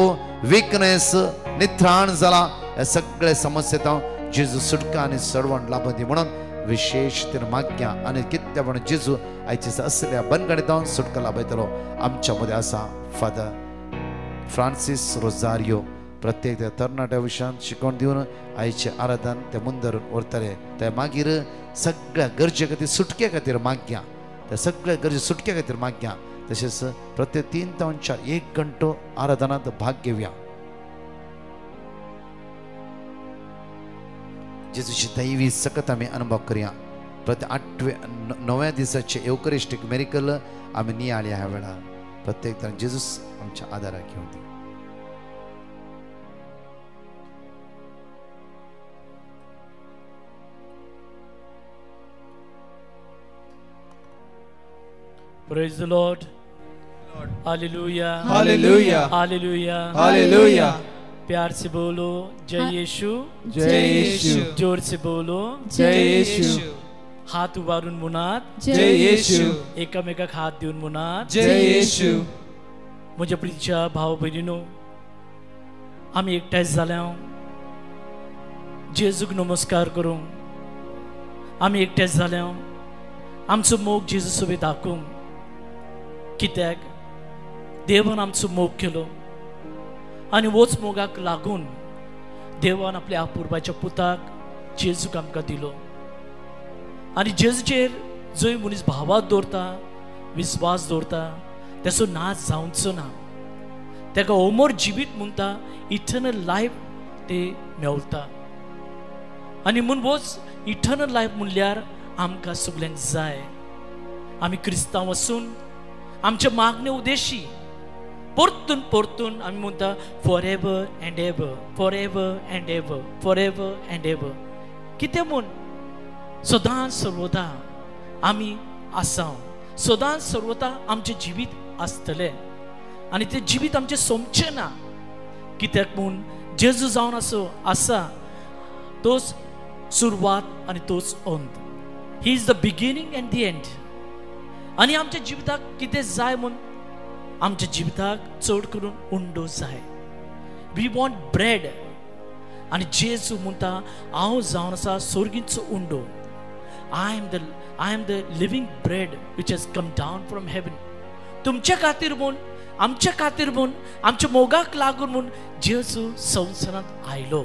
वीकनेस निथ्राण जाला. हे सगळे समस्या जेजू सुटका आनी सडवण लाभून दी म्हणून विशेष तर माग्या आनी कित्या म्हणून जेजू आयचे असल्या बनगणितां सुटका लाभयतलो. आमच्या मध्ये आसा फादर फ्रांसीस रोजारियो. प्रत्येक त्या तरणाट्या विशयान शिकवण दिवन आयचे आराधन ते मुंदरून उरतले. ते मागीर सगळ्या गरजे खातीर सुटके खातीर माग्या. त्या सगळ्या गरजे सुटके खातीर माग्या. तशेंच प्रत्येक 3 ते 1 घंटो आराधनात भाग घेवया. जेजूची दैवी सकत आमी अनुभव करया. प्रत्येक 9व्या दिसाचे एवकरिस्टीक मेरिकल आमी नियाळ्या ह्या वेळार. प्रत्येक तरान जेजूस आमच्या आदाराक घेवन दी. Praise the Lord. Hallelujah. Hallelujah. Hallelujah. Hallelujah. प्यार से बोलो जय यीशु. जय यीशु. जोर से बोलो जय यीशु. हात उभारून मुनात जय यीशु. एकामेकाक हात देऊन मुनात जय यीशु. म्हज्या प्रितीच्या भाव भयणीनो, आमी एकठांय जाल्या जेजूक नमस्कार करूंक. आमी एकठांय जाल्या आमचो मोग जेजू सोबत दाखोवंक. कित्याक देवान आमचो मोग केलो आनी होच मोगाक लागून देवान आपल्या अपुर्बाच्या पुताक जेजूक आमकां दिलो. आनी जेजूचेर जंय मनीस भावात दवरता विस्वास दवरता तेचो नाश जावचो ना. तेका अमर जिवीत म्हणटा इटर्नल लायफ ते मेळटा. आनी म्हूण होच इटर्नल लायफ म्हणल्यार आमकां सगळ्यांक जाय. आमी क्रिस्तांव आसून आमच्या मागणे उद्देशी परतून परतून आमी म्हणटा for ever and ever for ever and ever for ever and ever. कितें म्हूण सदां सर्वदा आमी आसां. सदां सर्वदा आमचें जिवीत आसतलें आनी तें जिवीत आमचें सोमचें ना. कित्याक म्हूण जेजू जावन आसा तोच सुरवात आनी तोच अंत. ही is the beginning and the end. आनी आमच्या जिविताक कितें जाय म्हूण आमच्या जिविताक चड करून उंडो जाय. We want bread. आनी जेजू म्हणटा हांव जावन आसा सोर्गींचो उंडो. I am the living bread which has come down from heaven. तुमच्या खातीर म्हूण आमच्या खातीर म्हूण आमच्या मोगाक लागून म्हूण जेजू संवसारांत आयलो.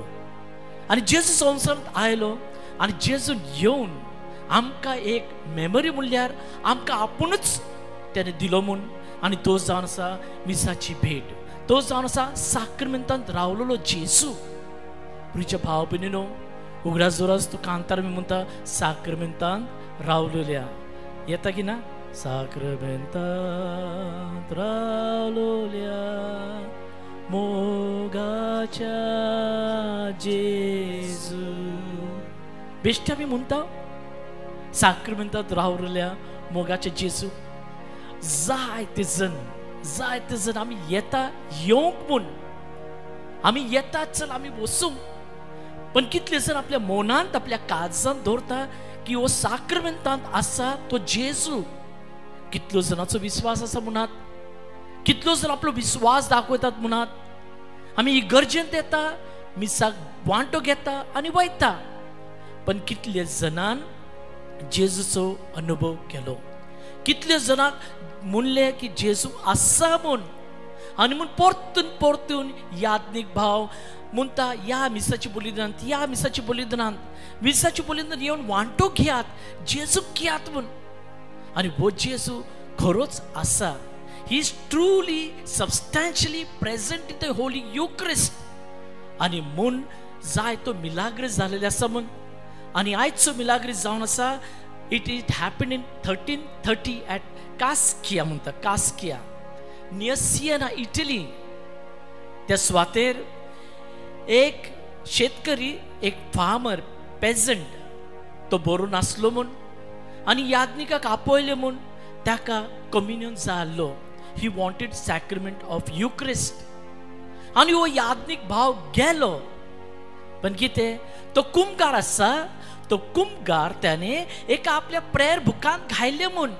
आनी जेजू संवसारांत आयलो आनी जेजून येवन आमकां एक मेमरी म्हणल्यार आमकां आपुणूच त्याने दिलो म्हूण. आनी तो जावन आसा मिसाची भेट. तो जावन आसा साक्रमेंतांत रावलेलो जेजू. प्रिय भाव भयणीनो, उगडास जोरास तू कांतार मी म्हणता साक्रमेंतांत रावलेल्या. येता की ना? साक्रमेंतांत रावलेल्या मोगाच्या जेजू. बेश्टे आमी म्हणटा साक्रमेंतांत रावलेल्या मोगाच्या जेजू. जायते जण आमी येता येवंक म्हूण आमी येता, चल आमी वसूं. पण कितले जण आपल्या मनांत आपल्या काळजांत दवरता की हो साक्रमेंतांत आसा तो जेजू. कितलो जणांचो विश्वास आसा म्हणात, कितलो जण आपलो विश्वास दाखयतात म्हणात. आमी इगर्जेंत येता, मिसाक वांटो घेता आनी वयता. पण कितले जणांन जेजूचो अनुभव केलो, कितले जणांक म्हणले की जेजू आसा म्हूण. आनी म्हूण परतून परतून याज्ञिक भाव म्हणटा या मिसाची बलिदानांत, या मिसाची बलिदानांत, मिसाची बलिदानांत येवन वांटो घेयात, जेजू घेयात म्हूण. आनी हो जेजू खरोच आसा. He is truly substantially present in the Holy युक्रिस्ट. आनी म्हूण जाय तो मिलाग्र जालेले आसा म्हूण. आनी आयचो मिलाग्र जावन आसा. इट हॅपन इन 1330 ॲट कास्किया म्हणटा, कास्किया नियर सिएना, इटली. त्या सुवातेर एक शेतकरी, एक फार्मर, पेझंट, तो बरो नासलो म्हूण आनी याज्ञिकाक आपयले म्हूण ताका कम्युनियन जाय आसलो. He wanted sacrament of Eucharist. आनी हो याज्ञिक भाव गेलो. पण कितें, तो कुंभकार आसा, तो कुंभकार त्याने एका आपल्या प्रेयर बुकांत घायले म्हूण,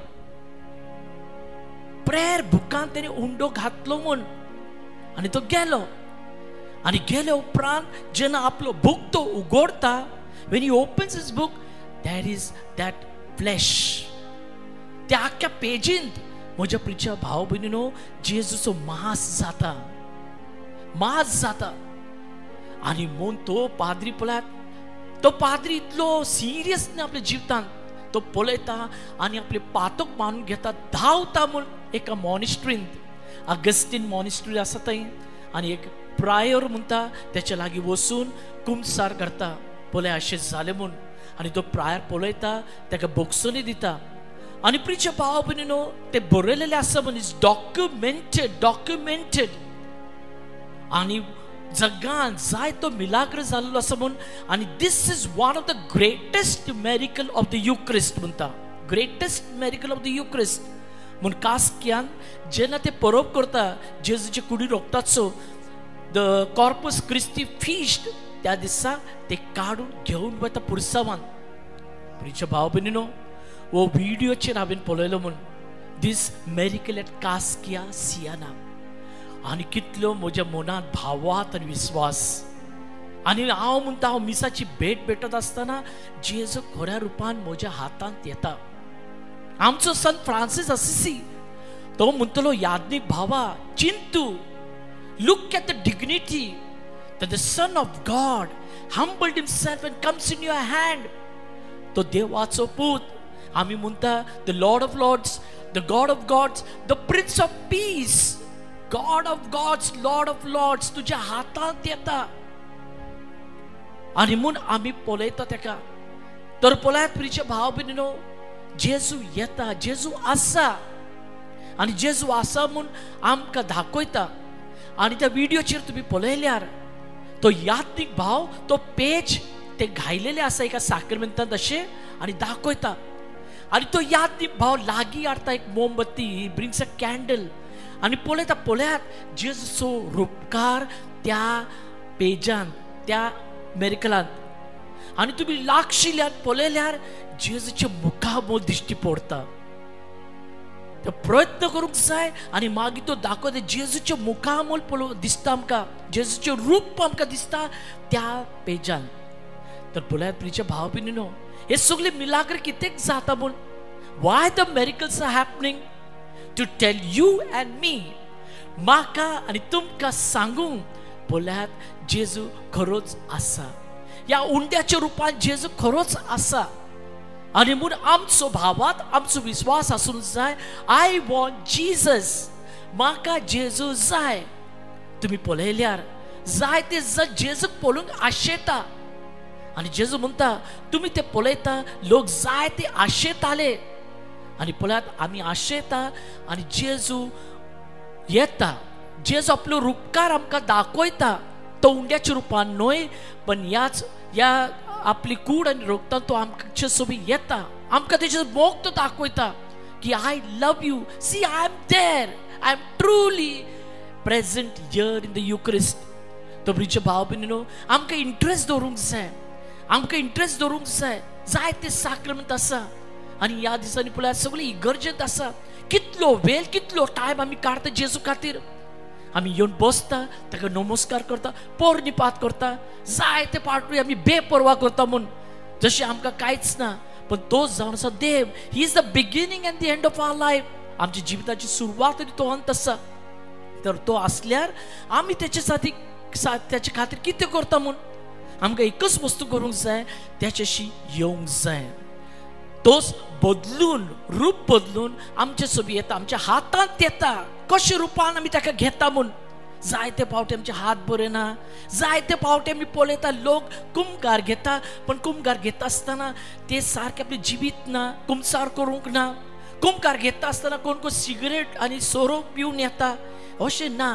प्रेयर बुकांत त्याने उंडो घातलो म्हूण. आनी तो गेलो. आनी गेले उपरांत जेन्ना आपलो बूक तो उगडता, when he opens his book, there is that flesh. त्या आख्या पेजींत म्हज्या प्रिय भाव भयणीनो जेजूचो मांस जाता, मांस जाता. आनी म्हूण तो पाद्री पळयात, तो पाद्री इतलो सिरियस न्ही आपल्या जिवितांत. तो पळयता आनी आपले पातक मानून घेता, धांवता म्हूण एका मॉनिस्ट्रींत, अगस्टीन मॉनिस्ट्री आसा थंय. आनी एक प्रायर म्हणटा त्याच्या लागीं वचून कुंभसार करता, पळय अशें जालें म्हूण. आनी तो प्रायर पळयता, ताका बक्षुनी दिता. आनी प्रिय भाव भयणीनो, ते बरयलेले आसा म्हूण, इज डॉक्युमेंटेड. आनी जगान जाय तो मिलाग्र जाल्लो आसा म्हूण. आनी this is one of the greatest miracle of the Eucharist म्हणटा, greatest miracle of the Eucharist म्हूण. कास्कियान जेन्ना ते परब करता जेजूचे कुडी रोखताचो, द कॉर्पस क्रिस्टी फिस्ट, त्या दिसा ते काडून घेवन वता पुरसावान. प्रिय भाव भयणीनो, हो व्हिडिओचेर हांवें पळयलो म्हूण, दीस मेरिकल एट कास्किया सियाना. आनी कितलो म्हज्या मनांत भावात आनी विश्वास. आनी हांव म्हणटा, हांव मिसाची भेट भेटत आसतना जेजू खऱ्या रुपान म्हज्या हातांत येता. आमचो संत फ्रांसीस असिसी तो म्हणटलो, याज्ञिक भावा, चिंतू, look at the dignity that the Son of God humbled himself and comes in your hand. तो देवाचो पूत. आमी म्हणटा the Lord of Lords, the God of Gods, the Prince of Peace, God of Gods, Lord of Lords, तुझ्या हातांत येता. आनी म्हूण आमी पळयता ताका. तर पळयात प्रिय भाव भयणीनो, जेजू येता, जेजू आसा. आनी जेजू आसा म्हूण आमकां दाखयता. आनी त्या व्हिडिओचेर तुम्ही पळयल्यार तो याज्ञिक भाव तो पेज ते घायलेले आसा एका साक्रमेंतांत अशें, आनी दाखयता. आनी तो याज्ञिक भाव लागीं हाडटा एक मोमबत्ती, ही ब्रिंग्स अ कॅन्डल. आनी पळयता, पळयात जेजूचो रूपकार त्या पेजांत, त्या मेरिकलांत. आनी तुमी लागशिल्ल्यान पळयल्यार जेजूचे मुखामोल दिश्टी पडटा. तो प्रयत्न करूंक जाय आनी मागीर तो दाखयता. जेजूचे मुखामोल दिसता आमकां, जेजूचे रूप आमकां दिसता त्या पेजान. तर पळयात प्रिय भाव भयणीनो, हे सगळे मिलाग्र कित्याक जाता म्हूण, why the miracles are happening to tell you and me, म्हाका आनी तुमकां सांगूंक. पळयात जेजू खरोच आसा. ह्या उंड्याच्या रुपान जेजू खरोच आसा. आनी म्हूण आमचो भावात आमचो विश्वास आसूंक जाय. आय वॉन्ट जीजस, म्हाका जेजू जाय. तुम्ही पळयल्यार जाय ते जेजूक पळोवंक आशेता आनी जेजू म्हणटा तुम्ही ते पळयता लोक जाय ते आशेताले आनी पळयात आमी आशेता आनी जेजू येता जेजू आपलो उपकार आमकां दाखयता तो उंड्याच्या रूपान न्हय पण या आपली कूड आनी रोखतान तो आमचे सोबीत येता आमकां तेजे मोग तो दाखयता की I love you see I am there I am truly present here in the Eucharist तो प्रिय भाव भयणीनो आमकां इंट्रस्ट दवरूंक जाय आमकां इंट्रस्ट दवरूंक जाय जाय ते साक्रमेंट आसा आनी ह्या दिसांनी पळयात सगळी इगर्जेंत आसा कितलो वेळ कितलो टायम आमी काडटा जेजू खातीर आमी येवन बसता ताका नमस्कार करता पोरनिपात करता जाय ते पाटूय आमी बेपरवा करता म्हूण जशें आमकां कांयच ना पण तोच जावन आसा देव he is the beginning and the end of our life आमची जिविताची सुरवात आनी तो अंत आसा तर तो आसल्यार आमी त्याचे खातीर कितें करता म्हूण आमकां एकच वस्तू करूंक जाय त्याच्याशी येवंक जाय तोच बदलून रूप बदलून आमचे सोबी येता आमच्या हातांत येता कशे रूपान आमी ताका घेता म्हूण जायते फावटी आमचे हात बरे ना जायते फावटी आमी पळयता लोक कुमकार घेता पण कुमकार घेता आसतना ते सारके आपले जिवीत ना कुमसार करूंक ना कुमकार घेता आसतना कोण कोण सिगरेट आनी सोरो पिवन येता अशें ना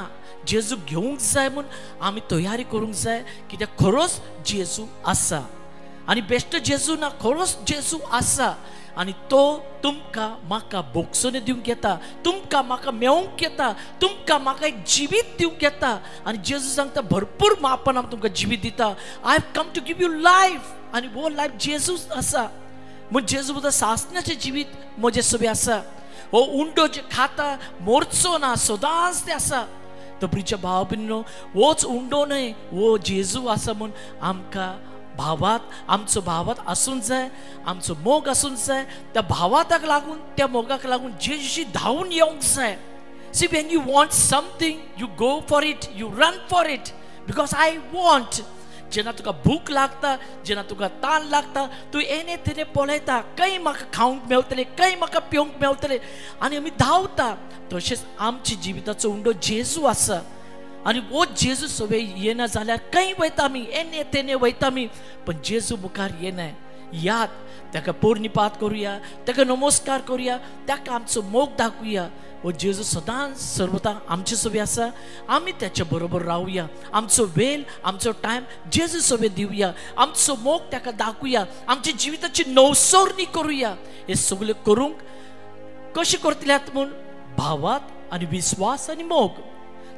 जेजू घेवंक जाय म्हूण आमी तयारी करूंक जाय कित्याक खरोच जेजू आसा आनी बेश्टो जेजू ना खरोच जेजू आसा आनी तो तुमकां म्हाका बोगसोने दिवंक येता तुमकां म्हाका मेळोवंक येता तुमकां म्हाका एक जिवीत दिवंक येता आनी जेजू सांगता भरपूर मापान हांव तुमकां जिवीत दिता I have come to give you life आनी वो लायफ जेजूच आसा म्हण जेजू म्हणटा सासण्याचें जिवीत म्हजे सोबी आसा हो उंडो जे खाता मोरचो ना सदांच ते आसा तो प्रिय भाव भयणीनो होच उंडो न्हय हो जेजू आसा म्हूण आमकां भावात आमचो भावात आसूंक जाय आमचो मोग आसूंक जाय त्या भावाताक लागून त्या मोगाक लागून जेजूशी धांवून येवंक जाय see when you want something you go for it you run for it because I want जेन्ना तुका भूक लागता जेन्ना तुका ताण लागता तूं येणे तेणे पळयता खंय म्हाका खावंक मेळटलें खंय म्हाका पिवंक मेळटलें आनी आमी धांवता तशेंच आमच्या जिविताचो उंडो जेजू आसा आनी वो जेजू सोबे येना जाल्यार खंय वयता आमी येणे तेणे वयता आमी पण जेजू मुखार येना याद ताका पोरनिपात करुया ताका नमस्कार करुया ताका आमचो मोग दाखुया वो जेजू सदांच सर्वता आमचे सोबे आसा आमी त्याच्या बरोबर रावुया आमचो वेळ आमचो टायम जेजू सोबे दिवया आमचो मोग ताका दाखुया आमच्या जिविताची नवसोरणी करुया हे सगळे करूंक कशें करतल्यात म्हूण भावात आनी विश्वास आनी मोग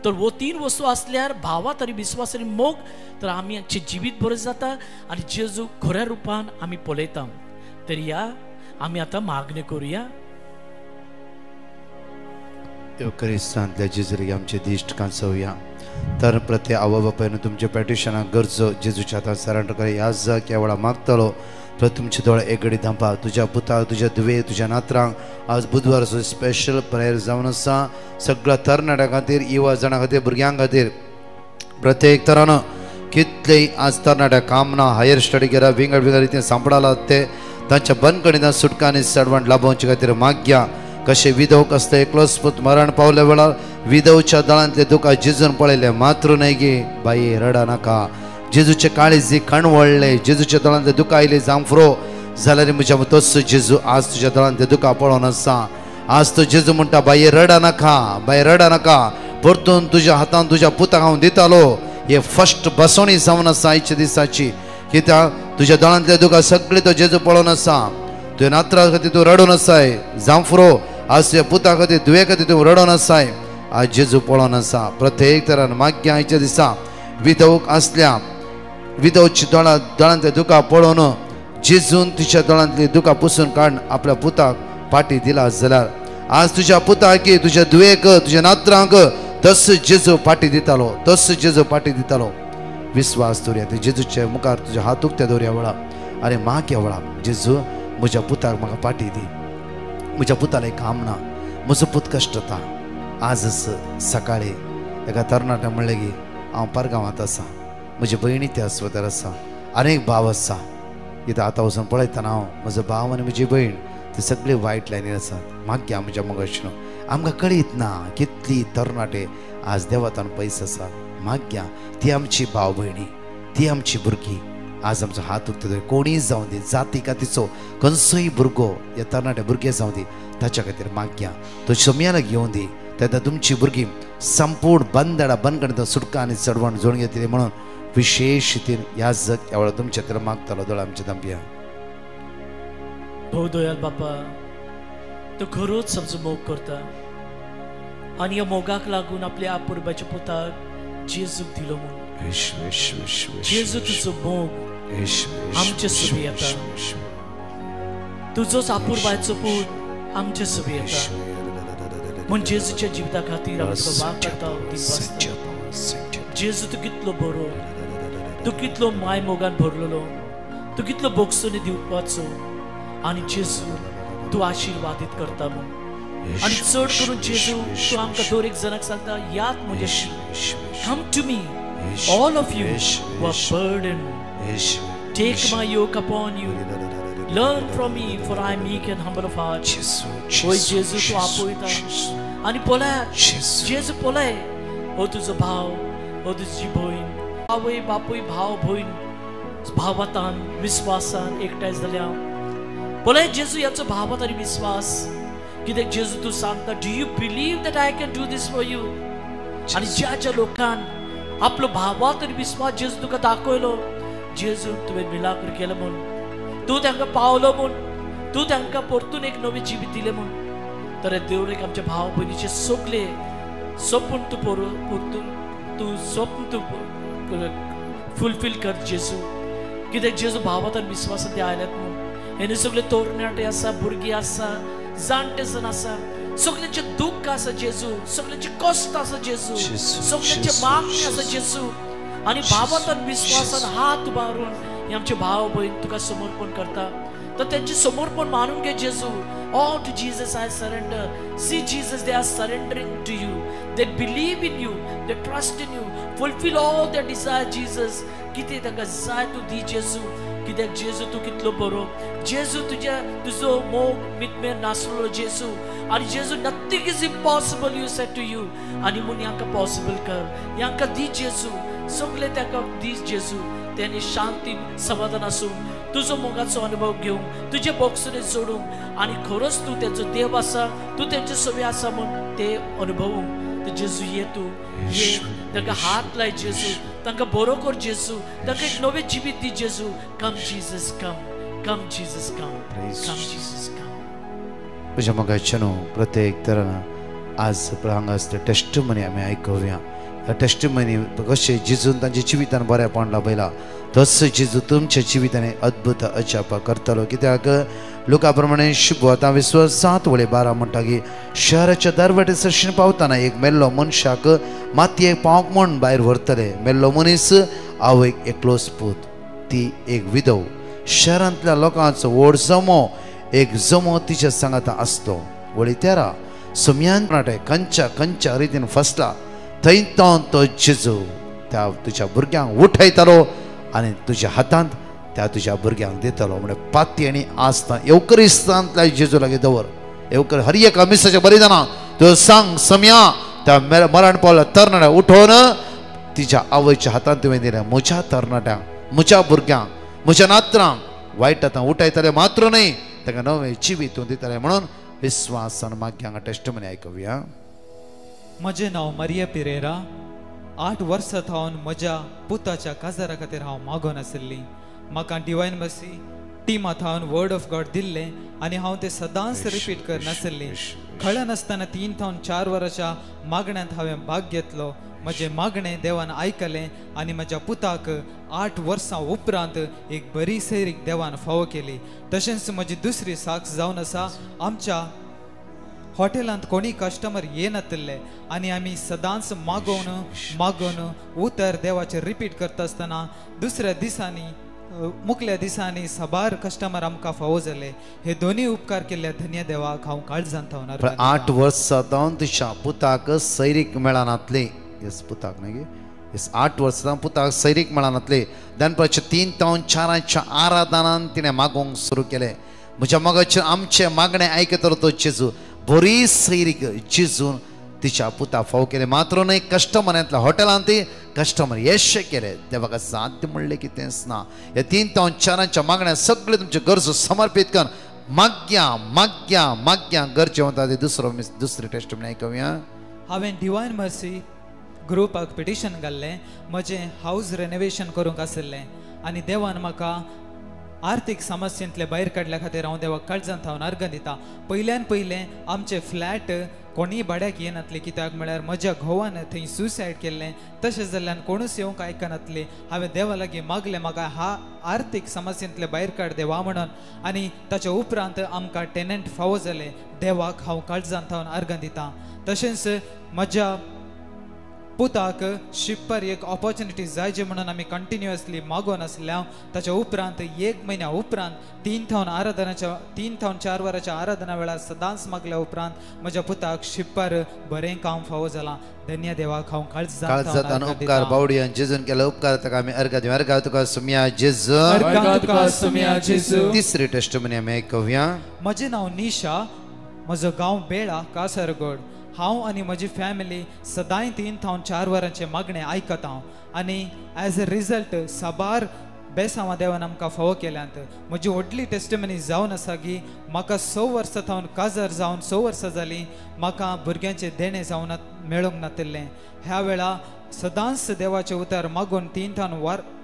तर वो तीन वस्तू असल्यार भावात आनी विश्वास आनी मोग तर आमी आमचे जिवीत बरें जाता आनी जेजू खऱ्या रुपान आमी पळयता तर या आमी आतां मागणी करुया क्रिस्तांतल्या जेजुरी आमचे दिश्ट कांचवया तर प्रत्येक आवय बापायन तुमच्या पेटिशनाक गरजो जेजूच्या हातांत सरेंडर कर ह्या जा केवळा मागतलो तर तुमचे दोळे एकगडी धांपा तुज्या पुताक तुज्या दुवे तुज्या नातरांक आज बुधवाराचो स्पेशल प्रेयर जावन आसा सगळ्या तरणाट्यां खातीर युवा जाणां खातीर भुरग्यां खातीर प्रत्येक तरान कितलेय आज तरणाट्या काम ना हायर स्टडी करा विंगड रितीन सांपडाला ते तांच्या बंदखणींत सुटका आनी सडवण लाभोवचे खातीर माग्या कशे विधवक आसता एकलोच पूत मरण पावल्या वेळार विधवच्या दळांतले दुका जिजून पळयले मात्र न्हय गे बाये रडा नाका जेजूचे काळीजी कणवळले जेजूच्या दळांतले दुका आयले जांफरो जाल्यार म्हज्या तोच जेजू आज तुज्या दळांतले दुका पळोवन आसा आज तो जेजू म्हणटा बाये रडा नाका परतून तुज्या हातान तुज्या पुताक हांव दितालो हे फर्स्ट बसवणी जावन आसा आयच्या दिसाची कित्याक तुज्या दळांतले दुका सगळे तो जेजू पळोवन आसा तुवें नात्रा खातीर तूं रडून आसाय जांफरो आज तुज्या पुता खातीर दुवे खातीर तूं रडोन आसाय आज जेजू पळोवन आसा प्रत्येक तरान माग्या आयच्या दिसा विधवक आसल्या विधवची दळांतले दुका पळोवन जेजून तुज्या दळांतली दुका पुसून काडून आपल्या पुताक पाटी दिला जाल्यार आज तुज्या पुताक तुज्या दुवेक तुज्या नात्रांक तस जेजू पाटी दितालो विश्वास दवरया ते जेजूचे मुखार तुज्या हात उक्ते दवरया वेळा अरे माग वेळा जेजू म्हज्या पुताक म्हाका पाटी दी म्हज्या पुताला एक काम ना म्हजो पूत कश्टता आज सकाळी एका तरणाट्या म्हणलें की हांव परगांवांत आसा म्हजी भयणी त्या अस्वतार आसा अनेक भाव आसा इथं आतां वचून पळयतना हांव म्हजो भाव आनी म्हजी भयण ती सगळी वायट लायनीर आसात माग्या म्हज्या मोगाशिनो आमकां कळीत ना कितली तरणाटे आज देवातान पयस आसा माग्या ती आमची भाव भयणी ती आमची भुरगीं आज आमचो हात उक्तो कोणीय जावं दी जाती कातीचो खंयचोय भुरगो या तरणाटे भुरगे जावं दी ताच्या खातीर माग्या तो शमयाला घेवन दी तेन्ना तुमची भुरगीं संपूर्ण बंदकडे सुटका आनी चडवण जोडून घेतली म्हणून विशेष रितीन ह्या जग ह्या वेळार तुमच्या खातीर मागतालो दोळ आमच्या दांपिया भोव दयाल बापा तो खरोच आमचो मोग करता आनी ह्या मोगाक लागून आपल्या आपुरबाच्या पुताक जेजूक दिलो म्हणून जेजू तुजो मोग आमचे सभी येता तुजोच आपुरबायचो पूत आमचे सभी येता म्हण जेजूच्या जिविता खातीर आमी तुका वाग करता जेजू तूं कितलो बरो तूं कितलो माय मोगान भरलेलो तूं कितलो बोगसोनी दिवपाचो आनी जेजू तूं आशिर्वादीत करता म्हूण आनी चड करून जेजू तूं आमकां दर एक जणाक सांगता याद म्हज्याशी come to me all of you who are burdened take my yoke upon you learn from me for I am meek and humble of heart ओय जेजू तूं आपयता आनी पळय जेजू पळय हो तुजो भाव हो तुजी भयण आवय बापूय भाव भयण भावातान विश्वासान एकठांय जाल्या पळय जेजू याचो भावात आनी विश्वास कित्याक जेजू तूं सांगता do you believe that I can do these for you आनी ज्या लोकांक आपलो भावात आनी विश्वास जेजू तुका दाखयलो जेजू तुवें मिलाग्र केलो म्हूण तूं तांकां पावलो म्हूण तूं तांकां परतून एक नवें जिवीत दिलें म्हूण तर देवरेक आमच्या भाव भयणीचे सगळे स्वप्न तूं परतून तूं स्वप्न तूं फुलफील कर जेजू कित्याक जेजू भावात आनी विश्वासान ते आयल्यात म्हूण हेनी सगळे तरणाटे आसा भुरगीं आसा जाणटे जण आसा सगळ्यांचे दुःख आसा जेजू सगळ्यांचे कष्ट आसा जेजू सगळ्यांचे मागणी आसा जेजू आनी भावांतन विश्वासान हात उबारून हे आमचे भाव भयण तुका समर्पण करता तर त्यांचे समर्पण मानून घे जेजू all to Jesus I surrender see Jesus they are surrendering to you they believe in you they trust in you fulfill all their desire Jesus किती तांकां जाय तूं दी जेजू कित्याक जेजू तूं कितलो बरो जेजू तुजो मोग मितमेर नासलो जेजू आनी जेजू nothing is impossible you said to you आनी म्हूण हांकां पॉसिबल कर हांकां दी जेजू सगळे तांकां दी जेजू त्यांनी शांतीन समाधान आसूं तुजो मोगाचो अनुभव घेवंक तुजे बोक्सने जोडूंक आनी खरोच तूं तेंचो देव आसा तूं तेंचे सवे आसा म्हूण ते अनुभवूंक ते जेजू ये तूं ये तांकां हात लाय जेजू तांकां बरो कर जेजू तांकां एक नवें जिवीत दी जेजू come Jesus come Jesus come Jesus come म्हज्या मोगाच्या न्हू प्रत्येक तरान आज हांगा टेस्टमनी आमी आयकुया टेस्टमनी कशें जेजून तांच्या जिवितान बरेपण लाभयला तसो जेजू तुमच्या जिवितान अद्भुत अजाप करतलो कित्याक लोका प्रमाणे शुभवार्ता 20:7-12 म्हणटा की शहराच्या दरवटे सरशीन पावतना एक मेल्लो मनशाक मातयेक पावंक म्हूण भायर व्हरतले मेल्लो मनीस आवयक एकलोच पूत ती एक विधव शहरांतल्या लोकांचो व्हड जमो तिच्या सांगात आसलो वळी तेरा सुमयान खंयच्या रितीन फसला थंय तो जेजू त्या तुज्या भुरग्यांक उठयतालो आनी तुज्या हातांत त्या तुज्या भुरग्यांक दितलो म्हणजे पाती आनी आस्तां येवकरिस्तांतल्या जेजू लागीं दवर येवकर हर एका मिसाच्या बलिदाना तो सांग समया त्या मरण पावल्या तरणाट्या उठोवन तिच्या आवयच्या हातांत तुवें दिलें म्हज्या तरणाट्यांक म्हज्या भुरग्यांक म्हज्या नात्रांक वायट आतां उठयतले मात्र न्हय ताका नवें जिवीत दितले म्हणून विश्वासान माग्यांक टेस्टमनी आयकुया म्हजें नांव मारिया पिरेरा 8 वर्सां थावन म्हज्या पुताच्या काजारा खातीर हांव मागोन आशिल्ली म्हाका डिवायन मसी टिमांत हांवन वर्ड ऑफ गॉड दिल्लें आनी हांव तें सदांच रिपीट करनाशिल्ली खळ्या नासतना 3 थावन 4 वरांच्या मागण्यांत हांवें भाग घेतलो म्हजें मागणें देवान आयकलें आनी म्हज्या पुताक 8 वर्सां उपरांत एक बरी सैरीक देवान फावो केली तशेंच म्हजी दुसरी साक्ष जावन आसा आमच्या हॉटेलांत कोणी कस्टमर येनातले आनी आमी सदांच मागोवन उतर देवाचें रिपीट करता आसतना दुसऱ्या दिसांनी मुखल्या दिसांनी साबार कस्टमर आमकां फावो जाले हे दोनी उपकार केल्ल्या धन्य देवाक हांव काळजांत थावणार 8 वर्सां जावन तिच्या पुताक सैरीक मेळनातले येस पुताक न्ही येस 8 वर्सां पुताक सैरीक मेळनातले दनपारचे 3 थावन 4 आराधनान तिणें मागोवंक सुरू केलें म्हज्या मोगाचे आमचे मागणें आयकतलो तो जेजू बरी सैरीक जेजून तिच्या पुता फाव केले मात्र न्ही कस्टमरांतल्या हॉटेलांत ती कस्टमर यश केले देवाक साध्य म्हणले की तेंच ना ह्या 3 ते 4 मागण्या सगळे तुमचे गरजो समर्पित कर माग्या माग्या माग्या गरजे वता ते दुसरे टेस्टमनी आयकूया हांवें डिवायन मर्सी ग्रुपाक पिटिशन घाल्लें म्हजें हाऊस रेनोवेशन करूंक आशिल्लें आनी देवान म्हाका आर्थीक समस्यांतले भायर काडल्या खातीर हांव देवाक काळजांत हांव अर्घ दिता पयल्यान पयलें आमचे फ्लॅट कोणीय भाड्याक येनातले कित्याक म्हळ्यार म्हज्या घोवान थंय सुसायड केल्लें तशें जाल्ल्यान कोणूच येवंक आयकनातले हांवें देवा लागीं मागलें म्हाका आर्थीक समस्यांतले भायर काड देवा म्हणून आनी ताच्या उपरांत आमकां टेनंट फावो जाले देवाक हांव काळजांत हांव अर्घ दिता तशेंच म्हज्या पुताक शिप्पर एक ऑपॉर्च्युनिटी जायचे म्हणून आमी कंटिन्युअसली मागोन आसल्या ताच्या उपरांत 1 म्हयन्या उपरांत 3 ते 4 वरांच्या आराधना वेळार सदांच मागल्या उपरांत म्हज्या पुताक शिप्पर बरें काम फावो जाला धन्य देवाक हांव काळजांत उपकार बावडीयान जेजून केला उपकार ताका आमी अर्घ दिवया अर्घ तुका सुमिया जेजू तिसरी टेस्टमनी आमी आयकूया म्हजें नांव निशा म्हजो गांव बेळा कासरगोड हांव आनी म्हजी फॅमिली सदांय 3 ते 4 वरांचे मागणे आयकता आनी एज अ रिजल्ट साबार बेसांवां देवान आमकां फावो केल्यांत म्हजी व्हडली टेस्टमनी जावन आसा की म्हाका 6 वर्सां थावन काजर जावन 6 वर्सां जालीं म्हाका भुरग्यांचे देणे जावन मेळोंक नातिल्लें ह्या वेळा सदांच देवाचे उतर मागून 3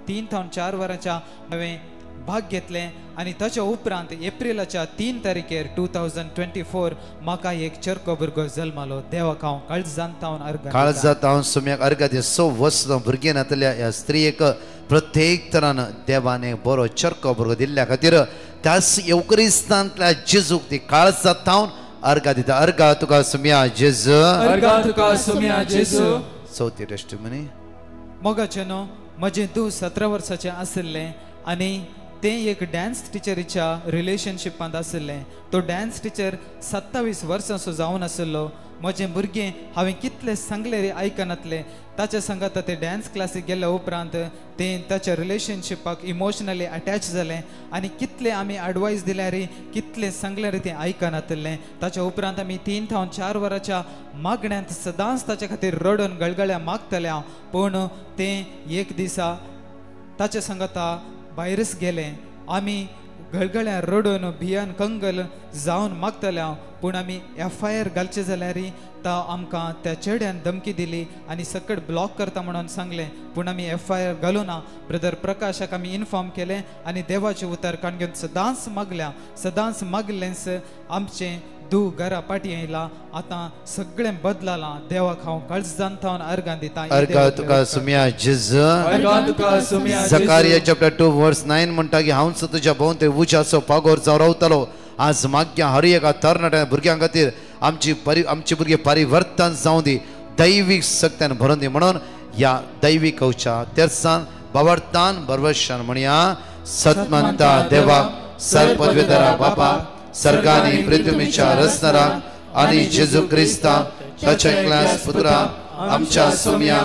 ते 4 वरांच्या हांवें भाग घेतले आनी ताच्या उपरांत एप्रिलाच्या 3 तारखेर 2024 म्हाका एक चरको भुरगो जल्मालो देवाक हांव काळजांत हांव सुम्याक अर्घ दिता 6 वर्सां भुरगें नातल्या ह्या स्त्रियेक प्रत्येक तरान देवाने बरो चरको भुरगो दिल्ल्या खातीर त्याच येवकरिस्तांतल्या जेजूक ती काळजांत हांव अर्घ दिता अर्घ तुका सुम्या जेजू चवथी टेस्टमनी मोगाचे न्हू म्हजें धूव 17 वर्साचें आशिल्लें आनी तें एक डान्स टिचरीच्या रिलेशनशिपांत आशिल्लें तो डान्स टिचर 27 वर्सांचो जावन आशिल्लो म्हजें भुरगें हांवें कितले सांगले आयकनातले ताच्या संगत ते डान्स क्लासीक गेल्या उपरांत तें ताच्या रिलेशनशिपाक इमोशनली अटॅच जालें आनी कितले आमी एडवायस दिल्यार कितले सांगल्यार तें आयकनातलें ताच्या उपरांत आमी 3 ते 4 वरांच्या मागण्यांत सदांच ताचे खातीर रडून गळगळ्या मागतले हांव पूण तें एक दिसा ताच्या संगता भायरच गेले आमी गळगळ्या रडून भियान कंगल जावन मागतले हांव पूण आमी FIR घालचे जाल्यार ता आमकां त्या चेड्यान धमकी दिली आनी सकट ब्लॉक करता म्हणून सांगलें पूण आमी FIR घालूं ना ब्रदर प्रकाशाक आमी इन्फॉर्म केलें आनी देवाचें उतर काण घेवन सदांच मागल्या सदांच मागलेंच आमचें धूव घरा पाटी येयला आतां सगळें बदलालां देवाक हांव काळजांत हांव अर्घ दिता अर्घ तुका सुम्या जेजू झकारिया चॅप्टर 2 वर्स 9 म्हणटा की हांव तुज्या भोंवतणी उज्याचो पागोर जावन रावतलो आज माग्या हर एका तरणाट्या भुरग्यां खातीर आमची भुरगे परिवर्तन जावं दी दैवीक सक्त्यान भरून दी म्हणून ह्या दैवीक कवचा तेर्सान बावर्तान बरवशान म्हणया सतमंता देवा सर्वपदवीधरा बापा सर्गानी पृथ्वीच्या रचणारा आणि जेजू क्रिस्ता ताच्या एकल्याच पुत्रा आमच्या सोम्या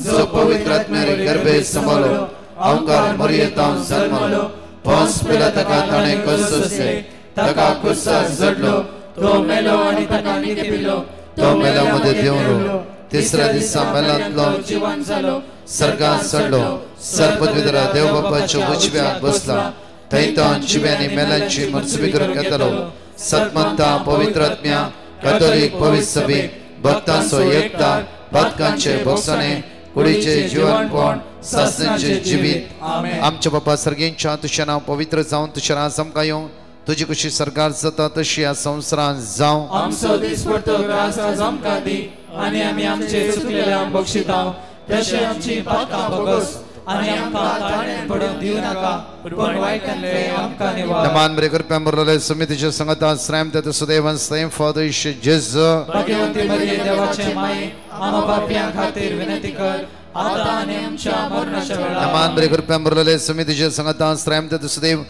जो पवित्र आत्म्याने गर्भे सांभाळलो आमकां मरियेंतां जल्मलो पोंस पिलाताका ताणें कसूसे ताका क्रुसार जडलो तो मेलो आनी ताका न्हिदपिलो तो मेल्यामध्ये देंवलो तिसऱ्या दिसा मेलांतलो जिवंत जालो सर्गांत चडलो सर्वपदवीधरा देव बापाच्या उजव्याक बसला थंयतां जिव्यांनी मेल्यांची मनसुबी करून घेतलो सतमंता पवित्र आत्म्या कॅथोलिक पवित्र सभे भक्तांचो एकता भक्तांचे भोगसणे कुडीचे जीवनपण सासणेचे जिवीत आमच्या बापा सर्गेंच्या तुझें नांव पवित्र जावन तुझें राज आमकां येवं तुजी कशी सरकार जाता तशी ह्या संवसारांत जावं आमचो दिसपडटो ग्रास आज आमकां दी आनी आमी आमचे चुकलेल्यांक बक्षिता तशें आमची पातकां भोगस आनी आमकां ताळ्यान पडूंक दिवं नाका पूण वायटांतले आमकां निवार नमान बरे करप्या मुरलेले समितीच्या संगता श्राम ते सुदैवन सैम फादर इश जेजू भाग्यवंती मरिये देवाचे माये आमा पापियां खातीर विनंती कर आता आनी आमच्या मरणाच्या वेळार नमान बरे करप्या मुरलेले समितीच्या संगता श्राम ते सुदैव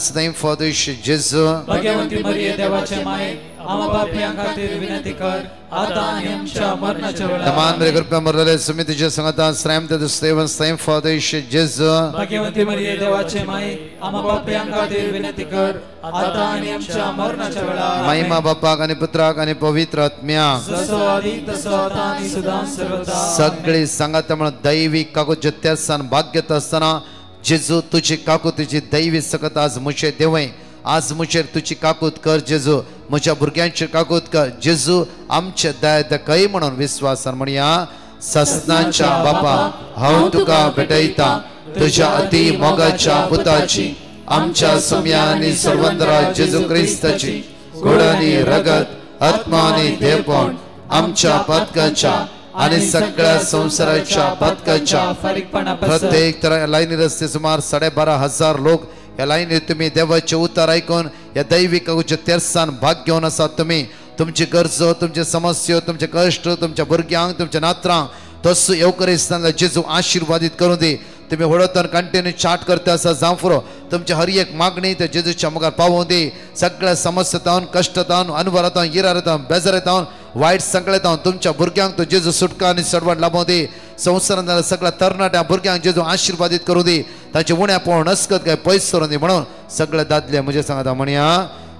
सैम फादर इश जेजू भाग्यवंती मरिये देवाचे माये आम्हा पापयां खातीर विनंती कर आता आनी आमच्या मरणाच्या वेळार Naman रे कृपा मरले सुमितीचे संगता श्रम ते स्तेवन स्तेम फादेश जेजू भाग्यवती मरिये देवाचे माई आम्हा पापयां खातीर विनंती कर आता आनी आमच्या मरणाच्या वेळार महिमा बापाक आणि पुत्राक आणि पवित्र आत्म्याक जसो आदी तसो आता आनी सदां सर्वदा सगळी संगत म्हणून दैविक काकू जत्यासान भाग्यत असताना जेजू तुझी काकू तुझी दैवी सकत आज मुशे देवय आज मुशेर तुझी काकूत कर जेजू म्हज्या भुरग्यांची काकूत कर जेजू आमचे दय म्हणून विश्वासान म्हणया ससनाच्या बापा हांव तुका भेटयता तुझ्या अति मोगाच्या पुताची आमच्या सुम्यानी सर्वंतरा जेजू क्रिस्ताची गोडानी रगत आत्मानी देवपण आमच्या पदकाच्या आणि सगळ्या संसाराच्या पदकाच्या प्रत्येक तर लाईनी रस्ते सुमार 12,500 लोक या लाईनीत तुम्ही देवाचे उतार ऐकून या दैविक तेरसान भाग घेऊन असा तुम्ही तुमची गरज तुमचे समस्या तुमचे कष्ट तुमच्या भुरग्यांक तुमच्या नात्रांक तसो येवकरिस्तान जेजू आशीर्वादित करून दे तुम्ही होडतन कंटिन्यू चाट करता असा जावफरो तुमची हर एक मागणी त्या जेजूच्या मुखार पावोवन दे सगळ्या समस्येतावन कष्टतावन अनुभवातावन इरारतावन बेजारेतावन वाईट संकळेतावन तुमच्या भुरग्यांक तो जेजू सुटका आणि सडवड लाभोवन दे संवसारांत सगळ्या तरणाट्या भुरग्यांक जेजू आशीर्वादित करून दे ताचे उण्या पळोवन नसकत काय पयस करून दे म्हणून सगळे दादले म्हणजे सांगता म्हणया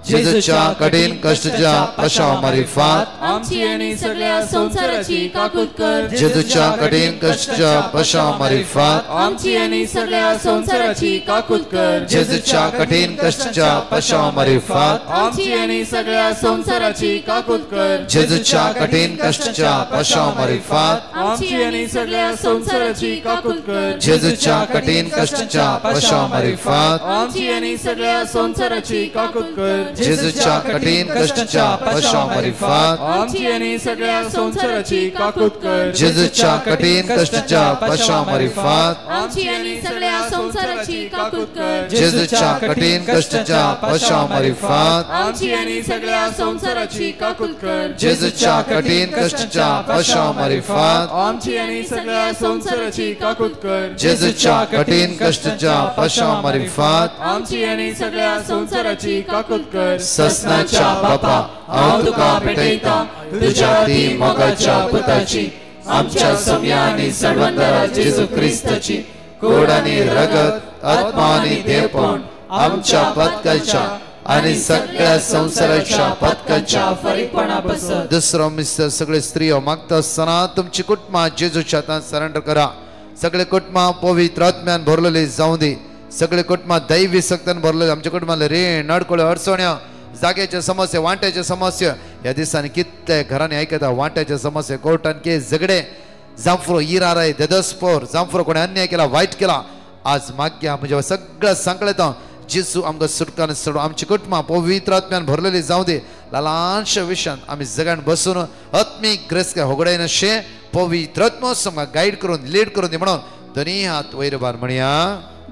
जेजूच्या कठीण कष्टाच्या पशाव मारिफात आमची आणि सगळ्या संसाराची काकूत कर जेजूच्या कठीण कष्टाच्या पशाव मारिफात आमची आणि सगळ्या संसाराची काकूत कर जेजूच्या कठीण कष्टाच्या पशाव मारिफात आमची आणि सगळ्या संसाराची काकूत कर जेजूच्या कठीण कष्टाच्या पशाव मारिफात आमची आणि सगळ्या संसाराची काकूत कर जेजूच्या कठीण कष्टाच्या पशाव मारिफात आमची आणि सगळ्या संसाराची काकूत कर जेजूच्या कठीण कष्टाच्या पशाव मारिफात आमची आणि सगळ्या संसाराची काकूत कर जेजूच्या कठीण कष्टाच्या पशाव मारिफात आमची आणि सगळ्या संसाराची काकूत कर जेजूच्या कठीण कष्टाच्या पशाव मारिफात आमची आणि सगळ्या संसाराची काकूत कर जेजूच्या कठीण कष्टाच्या पशाव मारिफात आमची आणि सगळ्या संसाराची काकूत कर जेजूच्या कठीण कष्टाच्या पशाव मारिफात आमची आणि सगळ्या संसाराची काकूत कर ससनाच्या बापा हांव तुका भेटयता तुझ्या ती मोगाच्या पुताची आमच्या सम्यानी सर्वंतरा जेजू क्रिस्ताची गोड आणि रगत आत्मा आणि देवपण आमच्या पदकाच्या आणि सगळ्या संसाराच्या पदकाच्या फरीकपणा बसत दुसरो मिस्टर सगळे स्त्रियो मागता असताना तुमची कुटुंबा जेजूच्या हातांत सरेंडर करा सगळे कुटुंबा पवित्र आत्म्यान भरलेली जाऊ दे सगळे कुटुंबा दैवी सक्तान भरलेले आमच्या कुटुंबाला रीण नडकोळे अडचण्या जाग्याच्या समस्या वांट्याच्या समस्या या दिसांनी कितले घरांनी ऐकता वांट्याच्या समस्या कोर्टान केस झगडे जांफरो इराराय देदस्पोर जांफरो कोणी अन्याय केला वाईट केला आज माग्या म्हणजे सगळं संकळेता जेजू आमकां सुटकान सोडून आमची कुटुंबा पवित्र आत्म्यान भरलेली जाऊ दे ल्हानशा विशयान आमी जगान बसून आत्मीक ग्रेस होगडायन अशें पवित्र आत्मोस आमकां गायड करून लीड करून दी म्हणून दोनी हात वयर बार म्हणया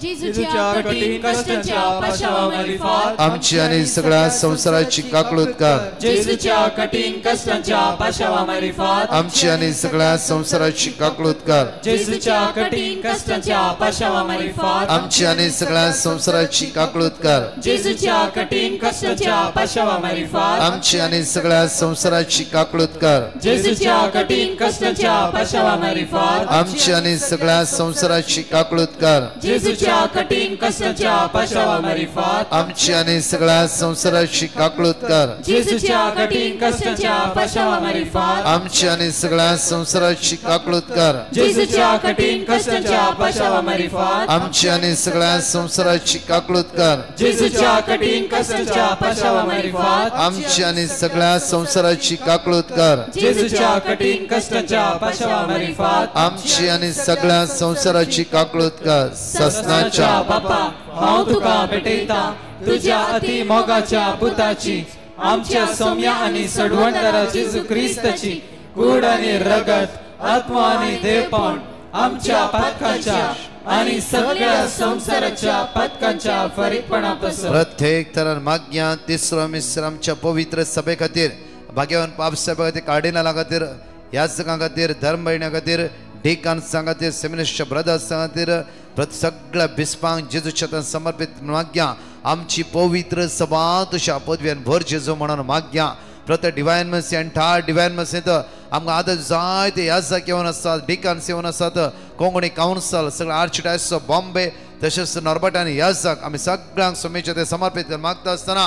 जेजूच्या कठीण कष्टाच्या पशावा मारिफात आमची आणि सगळ्या संसाराची काकळूत कर जेजूच्या कठीण कष्टाच्या पशावा मारिफात आमची आणि सगळ्या संसाराची काकळूत कर जेजूच्या कठीण कष्टाच्या पशावा मारिफात आमची आणि सगळ्या संसाराची काकळूत कर जेजूच्या कठीण कष्टाच्या पशावा मारिफात आमची आणि सगळ्या संसाराची काकळूत कर जेजूच्या कठीण कष्टाच्या पशावा मारिफात आमची आणि सगळ्या संसाराची काकळूत कर जेजूच्या कठीण कष्टाच्या पशावा मारिफात आमची आणि सगळ्या संसाराची काकळूत कर जेजूच्या कठीण कष्टाच्या पशावा मारिफात आमची आणि सगळ्या संसाराची काकळूत कर जेजूच्या कठीण कष्टाच्या पशावा मारिफात आमची आणि सगळ्या संसाराची काकळूत कर जेजूच्या कठीण कष्टाच्या पशावा मारिफात आमची आणि सगळ्या संसाराची काकळूत कर जेजूच्या कठीण कष्टाच्या पशावा मारिफात आमची आणि सगळ्या संसाराची काकळूत कर ससनाच्या बापा हांव तुका भेटयता तुझ्या अति मोगाच्या पुताची आमच्या सौम्या आणि सडवणदारा जेजू क्रिस्ताची कूड आणि रगत आत्मा आणि देवपण आमच्या पदकाच्या आणि सगळ्या संसाराच्या पदकांच्या फरीकपणा पसर प्रत्येक तरान माग्या तिसरो मिस्र आमच्या पवित्र सभे खातीर भाग्यवान पाप सभे खातीर कार्डिनला खातीर याजकां खातीर धर्म भयण्या खातीर डेकान्सां खातीर सेमिनिस्टच्या ब्रदर्सां खातीर सगळ्या बिस्पांक जेजूच्या समर्पित माग्या आमची पवित्र सभा तुझ्या पदव्यान भर जेजू म्हणून माग्या प्रत्येक डिवायन मसी एंटायर डिवायन मसीत आमकां आतां जायते याजक येवन आसात डिकन्स येवन आसात कोंकणी कावन्सल सगळे आर्चडायस ऑफ बॉम्बे तशेंच नॉर्बर्ट आनी याजक आमी सगळ्यांक सोमेचे ते समर्पीत करून मागता आसतना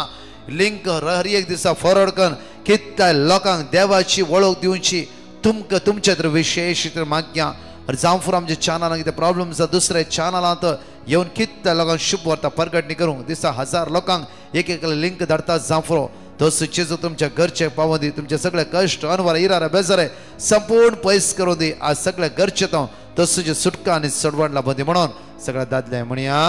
लिंक हर एक दिसा फॉरवर्ड करून कितल्या लोकांक देवाची वळख दिवची तुमकां तुमचे तर विशेष मागया जावं फूर आमच्या चॅनलांक कितें प्रॉब्लम आसा दुसऱ्या चॅनलांत येवन कितल्या लोकांक शुभ वार्ता प्रगट करूंक दिसा 1000 लोकांक एक लिंक धाडटा जावं फुरो तो सुचेजो तुमच्या घरचे पावों दी तुमचे सगळे कश्ट अनवर इरारे बेजारे संपूर्ण पयस करून दी आज सगळे घरचे तो सुजे सुटका आनी सडवण लाभूं दी म्हणून सगळ्या दादले म्हणया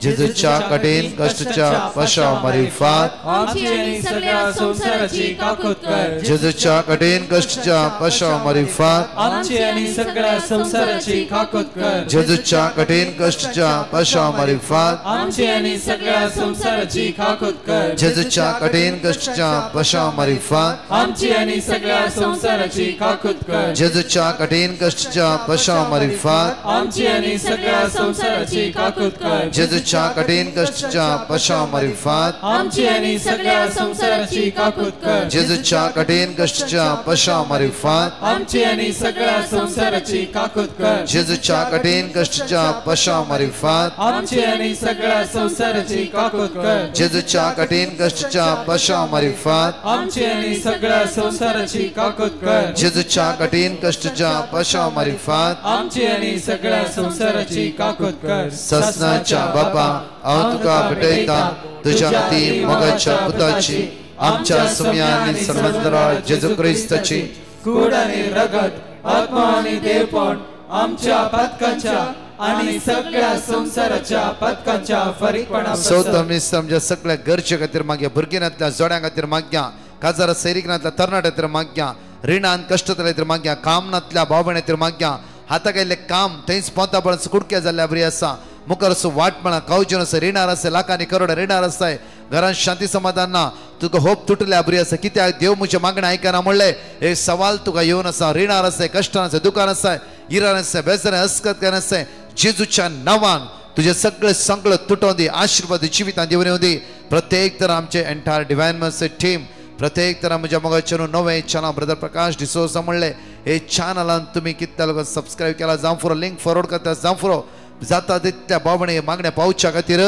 जेजूच्या कठीण कष्टाच्या पशा मारिफात आमची आणि सगळ्या संसाराची काकूत कर जेजूच्या कठीण कष्टाच्या पशा मारिफात आमची आणि सगळ्या संसाराची काकूत कर जेजूच्या कठीण कष्टाच्या पशा मारिफात आमची आणि सगळ्या संसाराची काकूत कर जेजूच्या कठीण कष्टाच्या पशा मारिफात आमची आणि सगळ्या संसाराची काकूत कर जेजूच्या कठीण कष्टाच्या पशा मारिफात आमची आणि सगळ्या संसाराची काकूत कर जेजूच्या कठीण कष्टाच्या पशा मारिफात आमची आणि सगळ्या संसाराची काकूत कर जेजूच्या कठीण कष्टाच्या पशा मारिफात आमची आणि सगळ्या संसाराची काकूत कर जेजूच्या कठीण कष्टाच्या पशा मारिफात आमची आणि सगळ्या संसाराची काकूत कर जेजूच्या कठीण कष्टाच्या पशा मारिफात आमची आणि सगळ्या संसाराची काकूत कर जेजूच्या कठीण कष्टाच्या पशा मारिफात आमची आणि सगळ्या संसाराची काकूत कर ससनाच्या बापा हांव तुका भेटयता तुज्या खातीर मोगाच्या पुताची आमच्या सुम्यान आनी सर्वंतराळ जेजू क्रिस्ताची कूड आणि रगत आत्मा आणि देवपण आमच्या पथकांच्या आणि सगळ्या संसाराच्या पथकांच्या फरीकपणा सौतमी समजा सगळ्या घरचे खातीर मागया भुरग्यांतल्या जोड्यां खातीर मागया काजार सैरिकांतल्या तरणाट्या खातीर मागया रिणान कश्टांतल्या खातीर मागया कामनांतल्या भाव भयणां खातीर मागया हाताक आयिल्लें काम थंयच पोंता पडून कुडके जाल्ल्या बरी आसा मुखार असो वाटपणां कावजन आसा रिणार आसा लाखांनी करोड रिणार आसाय घरांत शांती समाधान ना तुका होप तुटल्या बरी आसा कित्याक देव म्हजें मागणें आयकना म्हणलें एक सवाल तुका येवन आसा रिणार आसाय कश्टान आसा दुकान आसाय इरान आसाय बेजारें अस्कतकान आसाय जेजूच्या नांवान तुझे सगळे संकट तुटोवन दी आशिर्वाद जिवितांत देवून दी प्रत्येक तर आमचे एंटायर डिवायन मर्सी टीम प्रत्येक तर म्हज्या मोगाचेर नवें चॅनल ब्रदर प्रकाश डिसोजा म्हणलें हे चॅनलान तुमी कितल्या लोकांक सबस्क्रायब केला जावं फुरो लिंक फॉरवर्ड करता जावं फुरो जाता तितल्या बावणे मागण्या पावच्या खातीर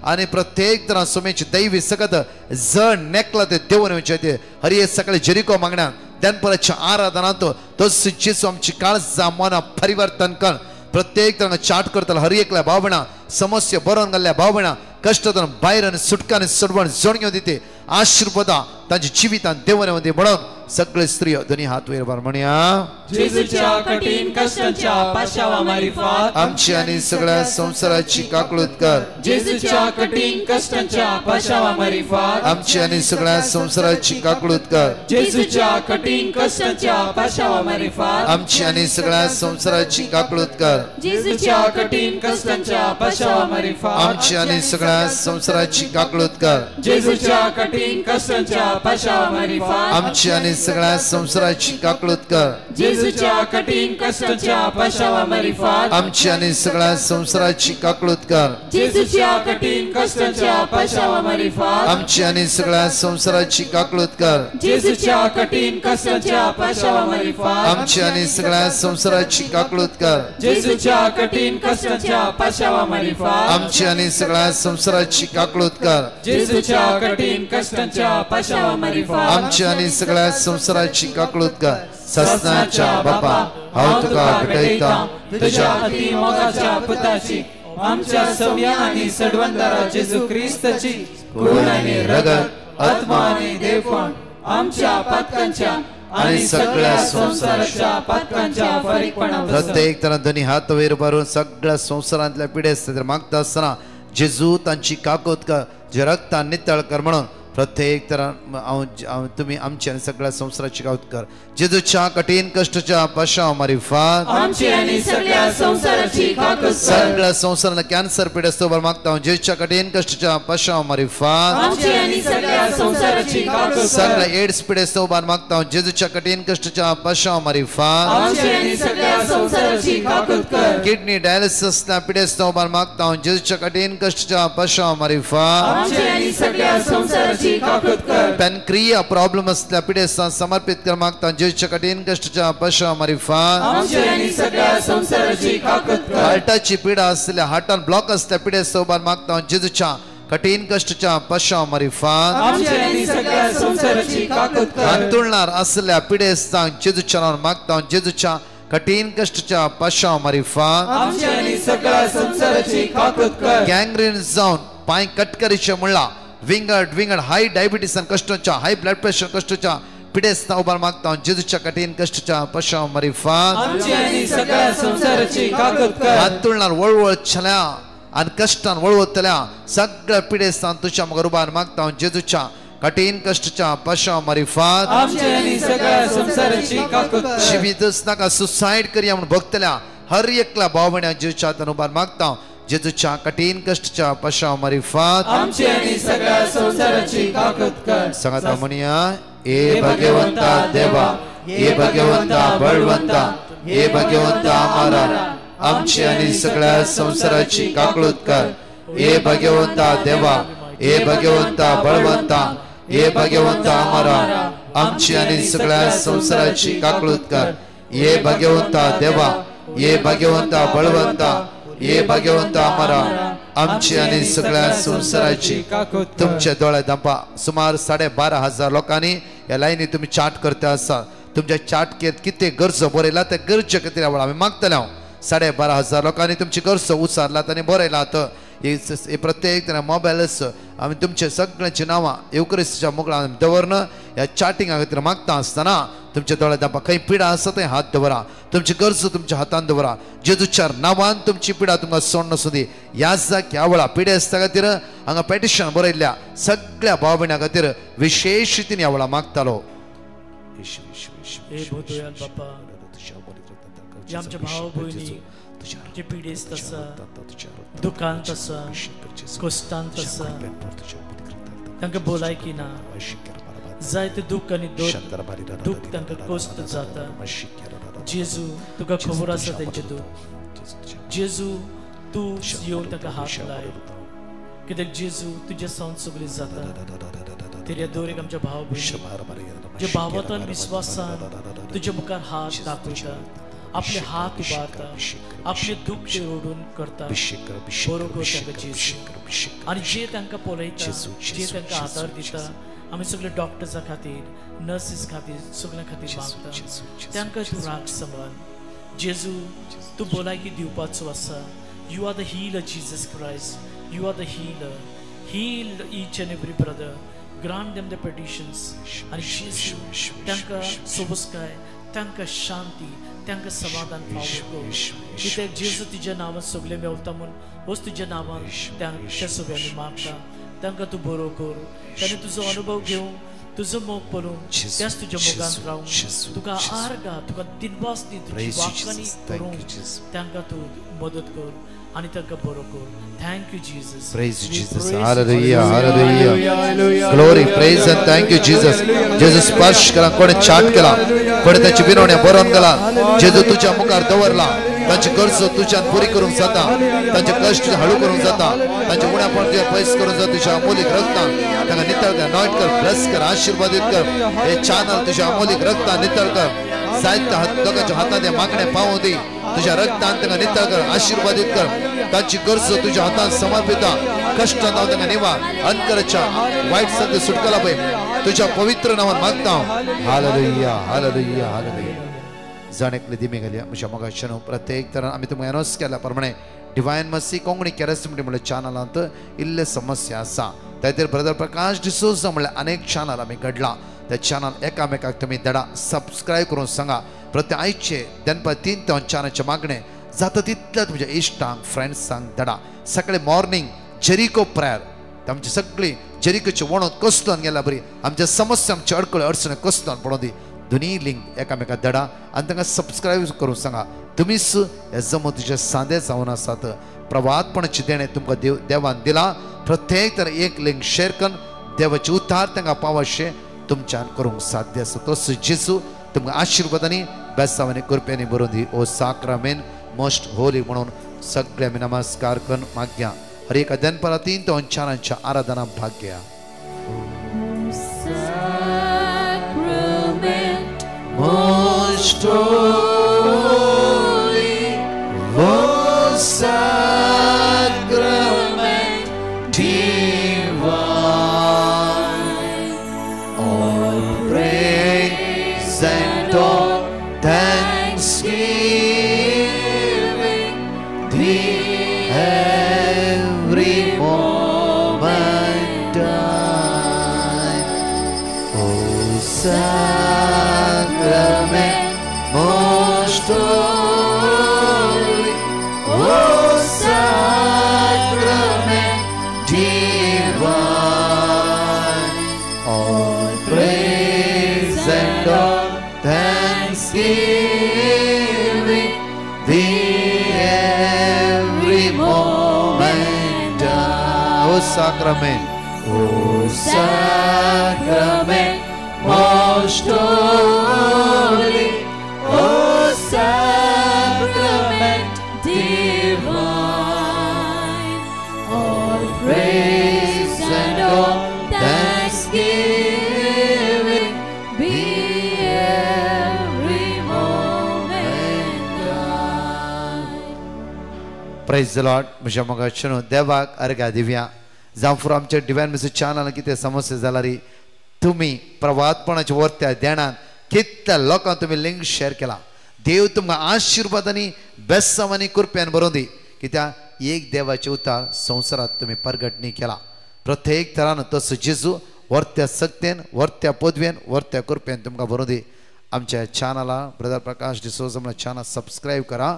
आनी प्रत्येक तरां सोमेची दैवी सकत जण नेकला ते देवून येवचे हरी हे सकाळी जेरिको मागण्या दनपराच्या आराधनांत तो जेजू आमची काळजां मनां परिवर्तन कर प्रत्येक तरांक चाट करतलो हर एकल्या भावभयणां समस्या बरोवन घाल्ल्या भावभयणां कश्टांतून भायर आनी सुटका आनी सडवण जोडण्यो दिते आशिर्वादां तांच्या जिवितांत देवून येवं म्हणून सगळे स्त्रियो दोनी हात वयर वर म्हणया जेजूच्या कठीण कष्टाच्या पाशावा मारिफात आमची आनी सगळ्या संसाराची काकळूत कर जेजूच्या कठीण कष्टाच्या पाशावा मारिफात आमची आनी सगळ्या संसाराची काकळूत कर जेजूच्या कठीण कष्टाच्या पाशावा मारिफात आमची आनी सगळ्या संसाराची काकळूत कर जेजूच्या कठीण कष्टाच्या पाशावा मारिफात आमची आनी सगळ्या संसाराची काकळूत कर जेजूच्या कठीण कष्टाच्या पाशावा मारिफात आमची आनी सगळ्या संसाराची काकळूत कर जेजूच्या कठीण कष्टाच्या पाशावा मारिफात आमची आनी सगळ्या संसाराची काकळूत कर जेजूच्या कठीण कष्टाच्या पाशावा मारिफात आमची आनी सगळ्या संसाराची काकळूत कर जेजूच्या कठीण कष्टाच्या पाशावा मारिफात आमची आनी सगळ्या संसाराची काकळूत कर जेजूच्या कठीण कष्टाच्या पाशावा मारिफात आमची आनी सगळ्या संसाराची काकळूत कर जेजूच्या कठीण कष्टाच्या पाशावा मारिफात आमची आनी सगळ्या संसाराची काकळूत कर ससनाच्या बापा हांव तुका भेटयता तुझ्या अति मोगाच्या पुताची आमच्या सौम्या आणि सडवंतरा जेजू ख्रिस्ताची खून आणि रगत आत्मा आणि देवपण आमच्या पातकांच्या आणि सगळ्या संसाराच्या पातकांच्या फरीकपणा प्रत्येक तरां दोनी हात वयर मारून सगळ्या संसारांतल्या पिडे मागता आसतना जेजू तांची काकोत कर जे रक्तान नितळ कर म्हणून प्रत्येक तरां तुमी आमची आनी सगळ्या संसाराची कावत कर जेजूच्या कठीण कष्टाच्या पाशावा मारिफात आमची आणि सगळ्या संसाराची काकूत कर सगळ्या संसारांना कॅन्सर पिडे असतो बरं मागता जेजूच्या कठीण कष्टाच्या पाशावा मारिफात आमची आणि सगळ्या संसाराची काकूत कर सगळ्या एड्स पिडे असतो बरं मागता जेजूच्या कठीण कष्टाच्या पाशावा मारिफात आमची आणि सगळ्या संसाराची काकूत कर किडनी डायलिसिस पिडे असतो बरं मागता जेजूच्या कठीण कष्टाच्या पाशावा मारिफात आमची आणि सगळ्या संसाराची संसाराची काकूत कर पॅनक्रिया प्रॉब्लेम असल्या पिडेस्तान समर्पित कर मागता जेजूच्या कठीण कष्टाच्या पश्चात रिफान आमची आणि सगळ्या संसाराची काकूत कर हार्टाची पिडा असलेल्या हार्टान ब्लॉक असल्या पिडेस्तान मागता जेजूच्या कठीण कष्टाच्या पश्चात रिफान आमची आणि सगळ्या संसाराची काकूत कर अंतुळणार असलेल्या पिडेस्तान जेजूच्या नावान मागता जेजूच्या कठीण कष्टाच्या पश्चात रिफान आमची आणि सगळ्या संसाराची काकूत कर गँग्रीन जाऊन पाय कटकरीच्या मुळा विंगड हाय डायबिटीस आणि कष्टाच्या हाय ब्लड प्रेशर कष्टाच्या पिडेस्ता उभार मागता जेजूच्या कठीण कष्टाच्या पश्चात रिफान आमची आणि सगळ्या संसाराची काकूत कर अंतुळणार वळवळ छल्या आणि कष्टान वळवतल्या सगळ्या पिडेस्तान तुझ्या मग उभार मागता जेजूच्या कठीण कष्टाच्या पश्चात रिफान आमची आणि सगळ्या संसाराची काकूत कर जीवितच नाका सुसाईड करूया म्हणून भक्तल्या हर एकला भाव बण्या जेजूच्या तनुभार मागता जेजूच्या कठीण कष्टाच्या पश्चात रिफान आमची आणि सगळ्या संसाराची काकूत कर सांगता म्हणूया ए भगवंता देवा ए भगवंता बळवंता ए भगवंता आम्हाला आमची आणि सगळ्या संसाराची काकळूत कर ए भगवंता देवा ए भगवंता बळवंता ए भगवंता आम्हाला आमची आणि सगळ्या संसाराची काकळूत कर ए भगवंता देवा ए भगवंता बळवंता ए भगवंता आम्हाला आमची आणि सगळ्या संसाराची तुमच्या डोळ्यात दांपा सुमार 12,500 लोकांनी या लाईनी तुम्ही चाट करता असा तुमच्या चाटकेत किती गरज बरयला त्या गरजे किती आम्ही मागतले 12,500 लोकांनी तुमची गरज उचारला आणि बरयला तर हे प्रत्येक मोबाईलच आम्ही तुमचे सगळ्यांची नावां येवकरिस्ताच्या मुखार दवरणं या चाटिंगा खातीर मागता आसतना तुमच्या दोळ्यात दांपा काही पिडा आसा थंय हात दवरा तुमची गरज तुमच्या हातान दवरा जेजूच्या नांवान तुमची पिडा तुमकां सोडना सुदी ह्या ह्या वेळा पिडे आसता खातीर हांगा पेटिशन बरयल्ल्या सगळ्या भाव भयणां खातीर विशेष रितीन ह्या वेळा मागतालो हे भोदयाल बापा जे आमच्या भाव भयणी जे पिडेस्त आसा दुखांत आसा कश्टांत आसा तांकां भलायकी ना जायते दुख आनी दुख तांकां कश्ट जाता जेजू तुका खबर आसा तेंचे दुख जेजू तूं येवन ताका हात लाय कित्याक जेजू तुजे सावन सगळी जाता तेऱ्या दोरेक आमच्या भाव भयणी जे भावांतल्यान विश्वासान तुजे मुखार हात दाखयता आपले हात उबारता आपले दुख ते ओढून करता बरोबर तांकां जेजू आनी जे तांकां पळयता जे तांकां आदार दिता आमी सगळे डॉक्टर्सा खातीर नर्सीस खातीर सगळ्यां खातीर मागता तांकां तूं राख सांबाळ जेजू तूं भलायकी दिवपाचो आसा you are the healer Jesus Christ you are the healer heal each and every brother grant them the petitions आनी जेजू तांकां सोबस्काय तांकां शांती तांकां समाधान फावो कित्याक जेजू तुज्या नांवान सगळे मेवता म्हूण होच तुज्या नांवान त्या सगळ्यांनी मागता तांकां तूं बरो कर ताणें तुजो अनुभव घेवं तुजो मोग पळोवन त्याच तुज्या मोगान रावूं तुका आर्गा तुका दिनवास दी तुजी वाक्यांनी करूं तांकां तूं मदत कर आनी तांकां बरो कर thank you Jesus Praise you, Jesus. Hallelujah, hallelujah. Glory, praise and thank you, Jesus. जेजू स्पर्श केला कोणी चाट केला कोणी त्याची विनवण्या बरोवन गेला जेजू तुझ्या मुखार दवरला तांची गरज तुझ्यान पुरी करूंक जाता तांचे कश्ट हळू करूंक जाता तांचे उण्यापण तुझ्या पयस करूंक जाता तुझ्या अमोलीक रक्तान तांकां नितळ कर नॉट कर ब्लेस कर आशीर्वादीत कर हे चॅनल तुझ्या अमोलीक रक्तान नितळ कर जायत्या लोकांच्या हातांत हे मागणे पावूं दी तुझ्या रक्तान तांकां नितळ कर आशीर्वादीत कर तांची गरज तुझ्या हातांत समर्पिता कष्टांत हांव तांकां निवार अंतराच्या वायट सद्य सुटकला पळय तुझ्या पवित्र नांवान मागता हालेलुया हालेलुया हालेलुया जाणेकले दिमे घालया म्हज्या मोगाच्यान प्रत्येक तरान आमी तुमकां अनाउन्स केल्या प्रमाणे डिवायन मसी कोंकणी कॅरेस्टमेंट म्हणल्या चॅनलांत इल्ले समस्या आसा ताचेर ब्रदर प्रकाश डिसोजा म्हणल्या अनेक चॅनल आमी घडला त्या चॅनल एकामेकाक तुमी धडा सबस्क्रायब करून सांगा प्रत्येक आयचे दनपार 3 ते 5 चॅनलचे मागणे जाता तितल्या तुमच्या इश्टांक फ्रेंड्सांक धडा सकाळी मॉर्निंग जेरिको प्रेयर आमची सगळी जेरिकोची वणत कसलोन गेल्या बरी आमच्या समस्या आमच्या अडकळ्यो अडचणी कसलोन पडोवन दी दोनी लिंक एकामेकाक धडा आनी तांकां सबस्क्रायब करून सांगा तुमीच हे जमतीचे सादे जावन आसात प्रभातपणाची देणे तुमकां देवान दिला प्रत्येक तर एक लिंक शेअर करून देवाचे उद्धार तांकां पावशे तुमच्यान करूंक साध्य आसा तोच जेजू तुमकां आशिर्वादांनी बेसावांनी कृपेनी बरोवन दी ओ साक्रामेंट मोस्ट होली म्हणून सगळे आमी नमस्कार करून मागया हर एका दनपारा 3 ते 4 आराधना भाग्या sacrament, most holy, most sacrament divine, all praise and all thanksgiving, thee every moment I, O sacrament most holy, O sacrament divine, all praise and all thanksgiving, thee every moment I. O sacrament, O sacrament most holy, O sacrament divine, all praise and all thanksgiving, be every moment thine. Praise the Lord. म्हज्या मोगाचें देवाक अर्घ्या दिव्या जावं फुरो आमच्या डिवायन मेसेज चॅनल कितें समस्या जाला री तुम्ही प्रभातपणाच्या वर्त्या ध्यानात कितल्या लोकांक तुम्ही लिंक शेअर केला देव तुमकां आशिर्वादांनी बेस्सांवांनी कृपेन भरून दी कित्याक एक देवाचे उतार संवसारात तुम्ही प्रगट न्ही केला प्रत्येक तरान तसो जेजू वर्त्या सक्तेन वर्त्या पदवेन वर्त्या कृपेन तुमकां भरून दी आमच्या चॅनला ब्रदर प्रकाश डिसोजा म्हणून चॅनल सबस्क्राईब करा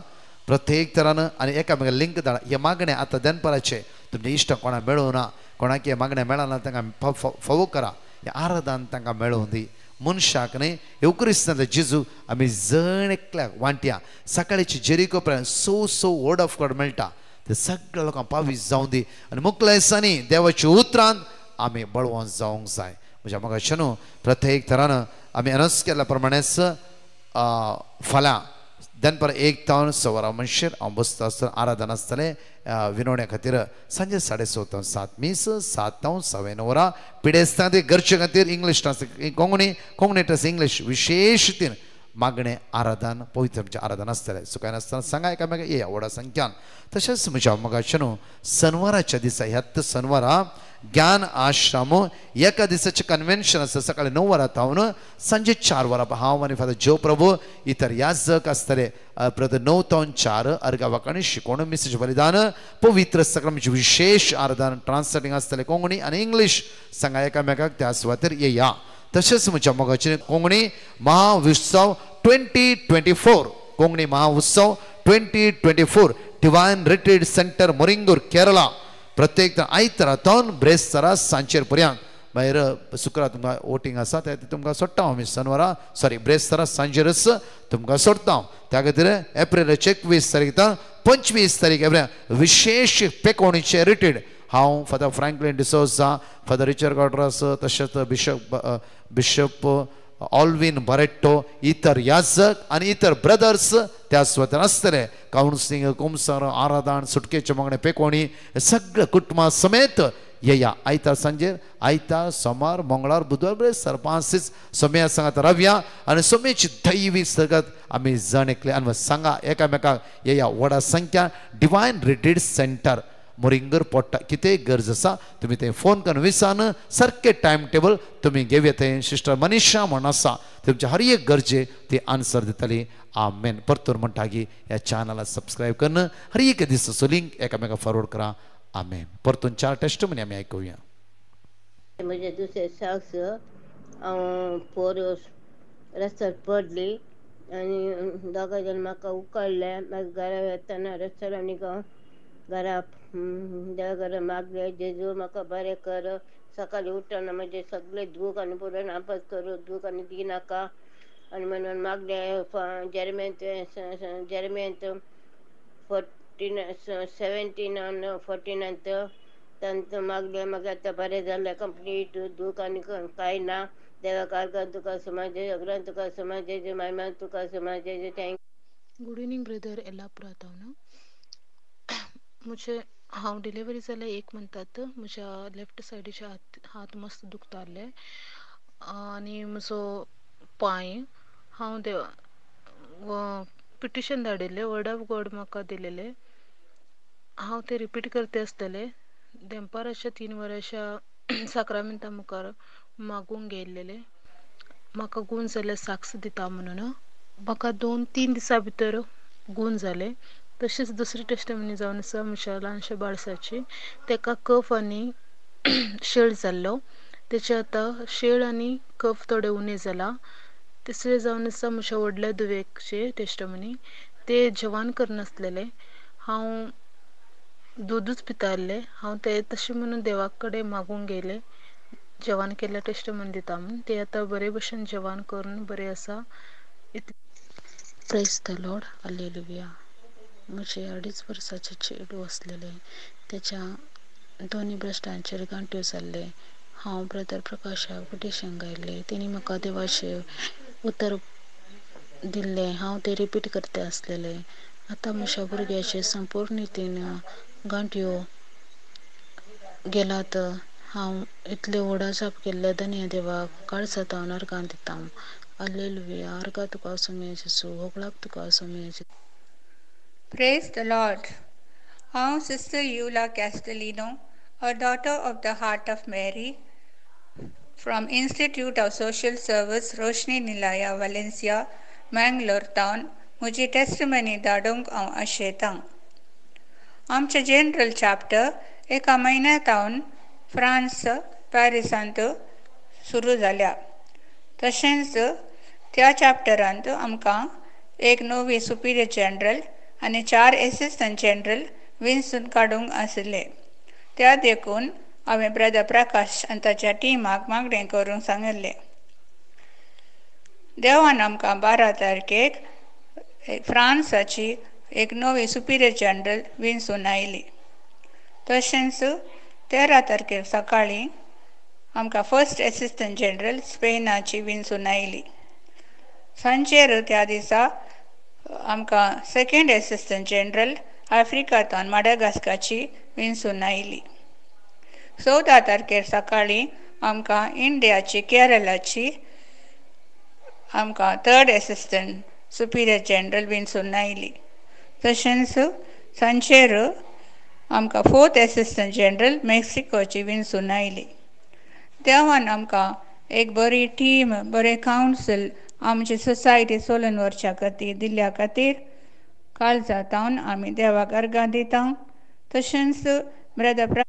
प्रत्येक तरान आनी एकामेका लिंक धाडा हे मागणे आता दनपाराचे तुमचे इश्ट कोणा मेळूं ना कोणाक हे मागणे मेळना तांकां फावो करा हे आराधन तांकां मेळूं दी मनशाक न्ही येवक्रिस्तांतले जेजू आमी जण एकल्याक वांट्या सकाळीची जेरिको पर्यंत सो वर्ड ऑफ गॉड मेळटा ते सगळ्या लोकांक पावीत जावं दी आनी मुखलयसांनी देवाच्या उतरांत आमी बळवंत जावंक जाय म्हज्या मोगाचें न्हू प्रत्येक तरान आमी अनौन्स केल्या प्रमाणेच फाल्यां दनपार 1 तावन 6 वरां म्हणशीर हांव बसता आसतना आराधन आसतलें विनोवण्या खातीर सांजे 6:30 7 मीस 7 तावन 9 वरां पिडेस्तां ते घरचे खातीर इंग्लीश कोंकणी ट्रान्स इंग्लीश विशेष रितीन मागणे आराधन पवित्र आराधन आसतलें सुकाय नासतना सांगा एकामेका येया व्हडा संख्यान तशेंच म्हज्या मोगाचें न्हू शनिवाराच्या दिसा ह्यात शनिवारा ज्ञान आश्रम एका दिसाचें कन्वेन्शन आसा सकाळी 9 वरां तावन सांजे 4 वरां हांव आनी फादर जो प्रभू इतर याजक आसतले प्रत 9 तावन 4 अर्घा वाकाणी शिकोवण मेसेज बलिदान पवित्र सक्रामेंट विशेष आराधन ट्रान्सलेटिंग आसतलें कोंकणी आनी इंग्लीश सांगा एकामेकाक त्या सुवातेर येया तशेंच म्हज्या मोगाचें कोंकणी महाउत्सव 2024 कोंकणी महाउत्सव 2024 divine retreat centre Muringoor Kerala प्रत्येक आयतारातून ब्रेस्तारा सांजेर पर्यंत मागीर शुक्रार तुमकां वोटींग आसा ते तुमकां सोडटा हांव शनिवारा सॉरी ब्रेस्तारा सांजेरच तुमकां सोडटा त्या खातीर एप्रिलाचे 21 तारीख 25 तारीख विशेष पेकोवणीचे रिट्रीट हांव father Franklin D'Souza father Richard गॉड्रस तशेंच बिशप ऑल्विन बरेट्टो इतर याजक आनी इतर ब्रदर्स त्या सुवातेर आसतले काउन्सिलिंग कुमसार आराधन सुटकेचे मागणे पेकोवणी सगळे कुटुंबा समेत येया आयतार सांजेर आयतार सोमार मंगळार बुधवार ब्रेस्तार 5 सोम्या सांगात रावया आनी सोमेची दैवी सगत आमी जण एकले आनी सांगा एकामेकाक येया व्हडा संख्या डिवायन रिट्रीट सेंटर मोरिंगर पडटा कितें गरज आसा तुमी थंय फोन करून विचारन सारकें टायम टेबल तुमी घेवया थंय सिस्टर मनीषा म्हणून आसा तुमच्या हर एक गरजे ती आन्सर दितली आमेन परतून म्हणटा की ह्या चॅनलाक सबस्क्रायब करून हर एक दिसाचो लिंक एकामेकाक फॉरवर्ड करा आमेन परतून 4 टेस्टमनी आमी आयकुया म्हजे दुसरे साक्स हांव पोरस रस्त्यार पडली आनी दोगां जाण म्हाका उखडले मागीर घरा येताना रस्त्यार आनी घरा देवा घरा मागले जेजू म्हाका बरें कर सकाळीं उठना म्हजे सगळे दूख आनी पुरो नापास कर दूख आनी दिनाका आनी म्हणून मागले जर्मेंत 17 आनी 14 तांत मागले मागीर आतां बरें जालें कंप्लीट दूख आनी कांय ना देवा कारकान तुका समाजे सगळ्यान तुका समाजे मायमान तुका समाजे thank good evening brother Yellapura ना मुझे हांव डिलिव्हरी जाले 1 मंथात म्हज्या लेफ्ट सायडीचे हात मस्त दुखताले आनी म्हजो पांय हांव पिटिशन धाडिल्लें वर्ड ऑफ गॉड म्हाका दिलेले हांव ते रिपीट करते आसतले देंपार अशा 3 वर्सां साक्रामेंता मुखार मागूंक गेल्लेले म्हाका गूण जाल्यार साक्ष दिता म्हणून म्हाका 2-3 दिसां भितर गूण जाले. तशेंच दुसरी टेस्टमनी जावन आसा म्हज्या ल्हानशा बाळसाची ताका कफ आनी शेळ जाल्लो तेचे आतां शेळ आनी कफ थोडे उणे जाला. तिसरें जावन आसा म्हज्या व्हडल्या धुवेचे टेस्टमनी ते जेवण करनासलेले हांव दूदच पिताले हांव ते तशें म्हणून देवा कडेन मागूंक गेले जेवण केल्या टेस्टमनी दिता म्हणून ते आतां बरे भशेन जेवण करून बरे आसा. Praise the Lord hallelujah. म्हजे 2.5 वर्साचे चेडूं आसलेले तेच्या दोनी ब्रेस्टांचेर गांठ्यो जाल्ले हांव ब्रदर प्रकाशाक पिटिशन गायल्लें तेणी म्हाका देवाचें उतर दिल्लें हांव तें रिपीट करते आसलेलें. आतां म्हज्या भुरग्याचे संपूर्ण रितीन गांठ्यो गेल्यात. हांव इतले व्हडा जाप केल्ल्या धन्य देवाक काळजांत हांव अर्गां दिता. हालेलुया. अर्गां तुका आसूं जेजू होगळाक तुका आसूं जेजू. Praise the Lord. I am Sister Eula Castellino, a daughter of the Heart of Mary, from Institute of Social Service, Roshni Nilaya, Valencia, Mangalore town. मुझी टेस्टमनी धाडूंक हांव आशेतां. आमचे जनरल चॅप्टर एका म्हयन्यांत हांव फ्रांस पॅरिसांत सुरू जाल्या. तशेंच त्या चॅप्टरांत आमकां एक नवी सुपिरियर जनरल आनी 4 एसिस्टंट जनरल विंसून काडूंक आसले. त्या देखून हांवें ब्रदर प्रकाश आनी ताच्या टिमाक मागणें करूंक सांगिल्लें. देवान आमकां 12 तारखेक फ्रांसाची एक नवी सुपिरियर जनरल विंसून आयली. तशेंच 13 तारखेक सकाळीं आमकां फर्स्ट एसिस्टंट जनरल स्पेनाची विंसून आयली. सांजेर त्या दिसा आमकां सेकंड एसिस्टंट जनरल आफ्रिकांतल्यान माडागास्काची विंसून आयली. 14 तारखेर सकाळीं आमकां इंडियाची केरळाची आमकां थर्ड एसिस्टंट सुपिरियर जनरल विंसून आयली. तशेंच सांजेर आमकां फोर्थ एसिस्टंट जनरल मेक्सिकोची विंसून आयली. देवान आमकां एक बरी टीम बरें कावन्सील आमची सोसायटी चलोवन व्हरच्या खातीर दिल्ल्या खातीर काळजांत आमी देवाक अर्गां दिता. तशेंच ब्रदर